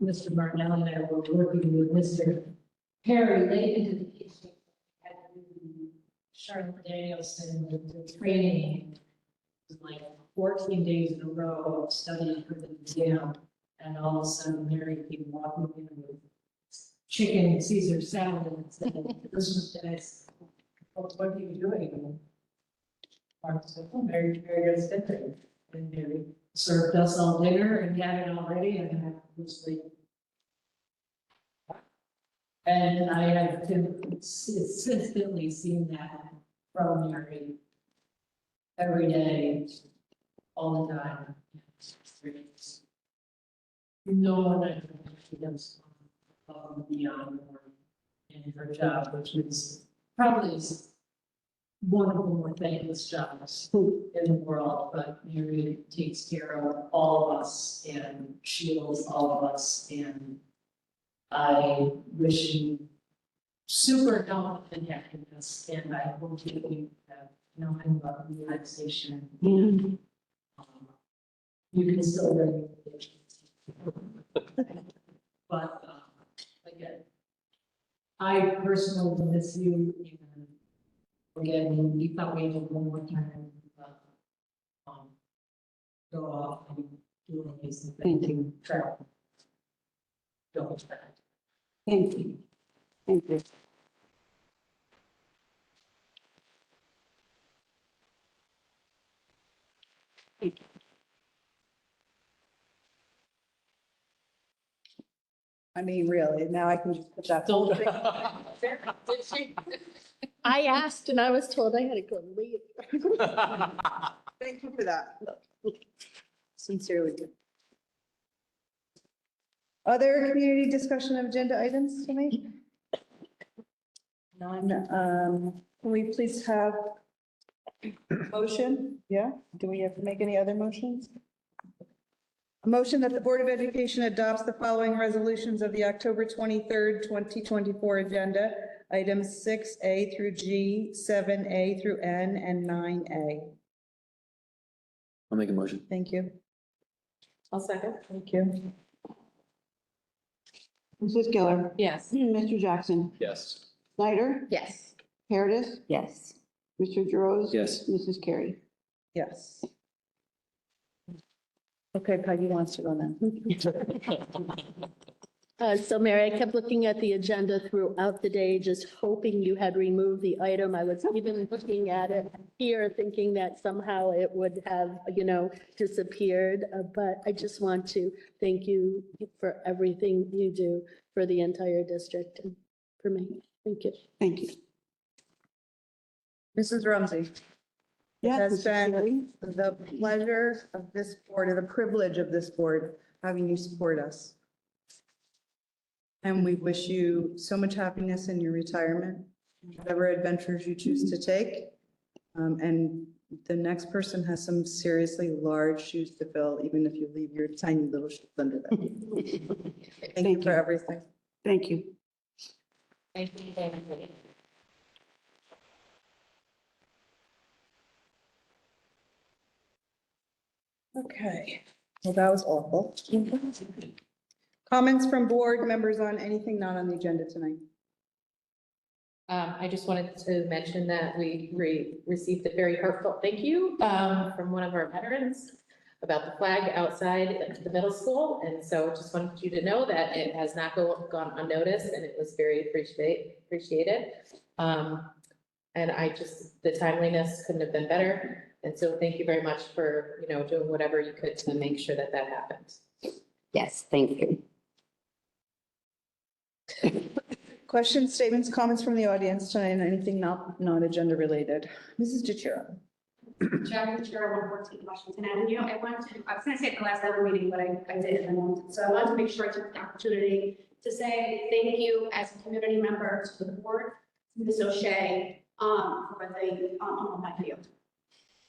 Mr. Martinelli and I were working with Mr. Perry late into the case. Had to do Charlotte Danielson with the training, like 14 days in a row of studying for the exam. And all of a sudden, Mary came walking in with chicken Caesar salad and said, "This was nice. What are you doing?" And Mark said, "Oh, Mary gets dinner." And Mary served us all dinner and had it already, and I was like, and I have consistently seen that from Mary every day, all the time. No one actually does beyond in her job, which is probably one of the more thankless jobs in the world, but Mary takes care of all of us and shields all of us, and I wish you super health and happiness, and I hope that you have nothing but relaxation. You can still bring but again, I personally miss you, and again, we thought we had one more time, go off and do amazing things. Travel. Don't expect. Thank you. Thank you. I mean, really, now I can just put that whole thing. I asked and I was told I had to go leave. Thank you for that. Sincerely. Other community discussion of agenda items tonight? None. Can we please have motion? Yeah, do we have to make any other motions? A motion that the Board of Education adopts the following resolutions of the October 23rd, 2024 agenda, items 6A through G, 7A through N, and 9A. I'll make a motion. Thank you. I'll second. Thank you. Mrs. Giller. Yes. Mr. Jackson. Yes. Snyder. Yes. Paradis. Yes. Mr. Gerose. Yes. Mrs. Carey. Yes. Okay, Peggy wants to go now. So Mary, I kept looking at the agenda throughout the day, just hoping you had removed the item. I was even looking at it here, thinking that somehow it would have, disappeared. But I just want to thank you for everything you do for the entire district and for me. Thank you. Thank you. Mrs. Rumsey. It Yes, has Mrs. been Carey. the pleasure of this board, or the privilege of this board, having you support us. And we wish you so much happiness in your retirement, whatever adventures you choose to take. And the next person has some seriously large shoes to fill, even if you leave your tiny little shoes under them. Thank you for everything. Thank you. Thank you, David. Okay, well, that was awful. Comments from board members on anything not on the agenda tonight? I just wanted to mention that we received a very heartfelt thank you from one of our veterans about the flag outside the middle school. And so just wanted you to know that it has not gone unnoticed and it was very appreciated. And the timeliness couldn't have been better. And so thank you very much for, doing whatever you could to make sure that that happens. Yes, thank you. Questions, statements, comments from the audience tonight, and anything not agenda related? Mrs. DeChiro. Jackie Chair, 114 Washington Avenue. I was gonna say at the last ever meeting, but I didn't. So I wanted to make sure I took the opportunity to say thank you as a community member to the board, to Ms. O'Shea, for the, on my field.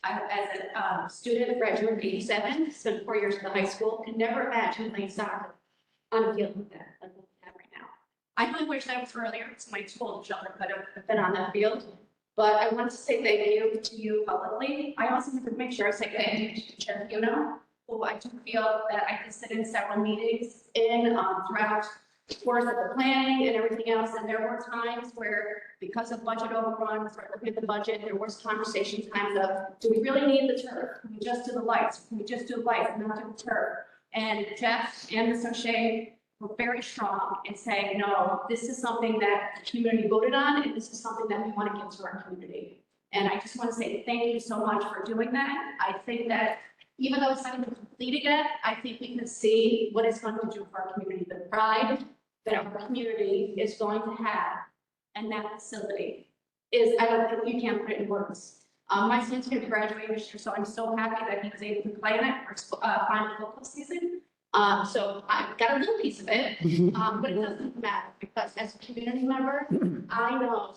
As a student, graduate of 87, spent 4 years at the high school, could never imagine playing soccer on a field like that, like we have right now. I really wish that was earlier, so my 12 children could have been on that field. But I want to say thank you to you publicly. I also want to make sure I say thank you to Chair Funo, who I do feel that I did sit in several meetings throughout the course of the planning and everything else. And there were times where, because of budget overruns, or looking at the budget, there was conversation times of, do we really need the turf? Can we just do the lights? Can we just do the lights and not do the turf? And Jeff and Ms. O'Shea were very strong in saying, no, this is something that the community voted on, and this is something that we want to give to our community. And I just want to say thank you so much for doing that. I think that even though it's not even completed yet, I think we can see what it's going to do for our community, the pride that our community is going to have. And that facility is, I don't think you can't put it in words. My son's going to graduate this year, so I'm so happy that he was able to play in it for final football season. So I got a little piece of it, but it doesn't matter because as a community member, I know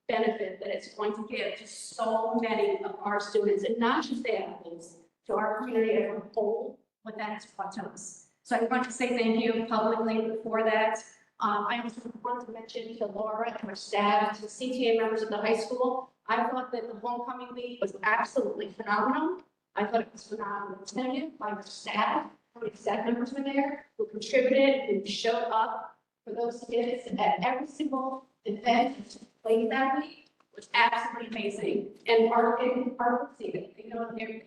the benefit that it's going to give to so many of our students, and not just the athletes, to our community as a whole, what that has brought to us. So I want to say thank you publicly for that. I also want to mention to Laura and her staff, to the CTA members of the high school. I thought that the homecoming week was absolutely phenomenal. I thought it was phenomenal attended by the staff. How many staff members were there who contributed, who showed up for those kids at every single event played that week was absolutely amazing. And our see it. They know they're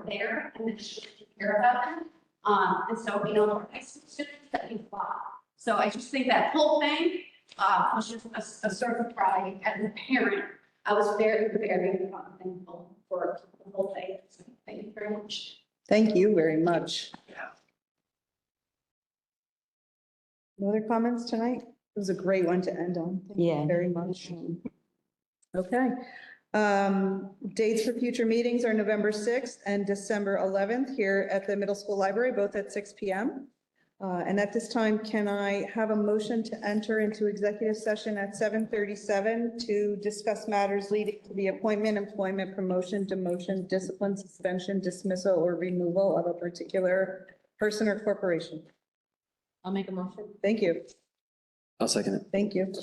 there and they should care about them. And so, our high school students that we fought. So I just think that whole thing was just a sort of pride as a parent. I was very, very thankful for the whole thing. So thank you very much. Thank you very much. No other comments tonight? It was a great one to end on. Thank you very much. Okay. Dates for future meetings are November 6th and December 11th here at the middle school library, both at 6 PM. And at this time, can I have a motion to enter into executive session at 7:37 to discuss matters leading to the appointment, employment, promotion, demotion, discipline, suspension, dismissal, or removal of a particular person or corporation? I'll make a motion. Thank you. I'll second it. Thank you.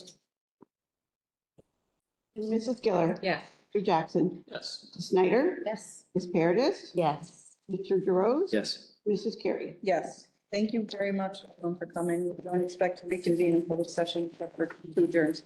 Mrs. Giller. Yeah. Mr. Jackson. Yes. Mrs. Snyder. Yes. Ms. Paredes. Yes. Mr. DeRose. Yes. Mrs. Carey. Yes. Thank you very much everyone, for coming. We don't expect to reconvene in public session for 2 adjourns.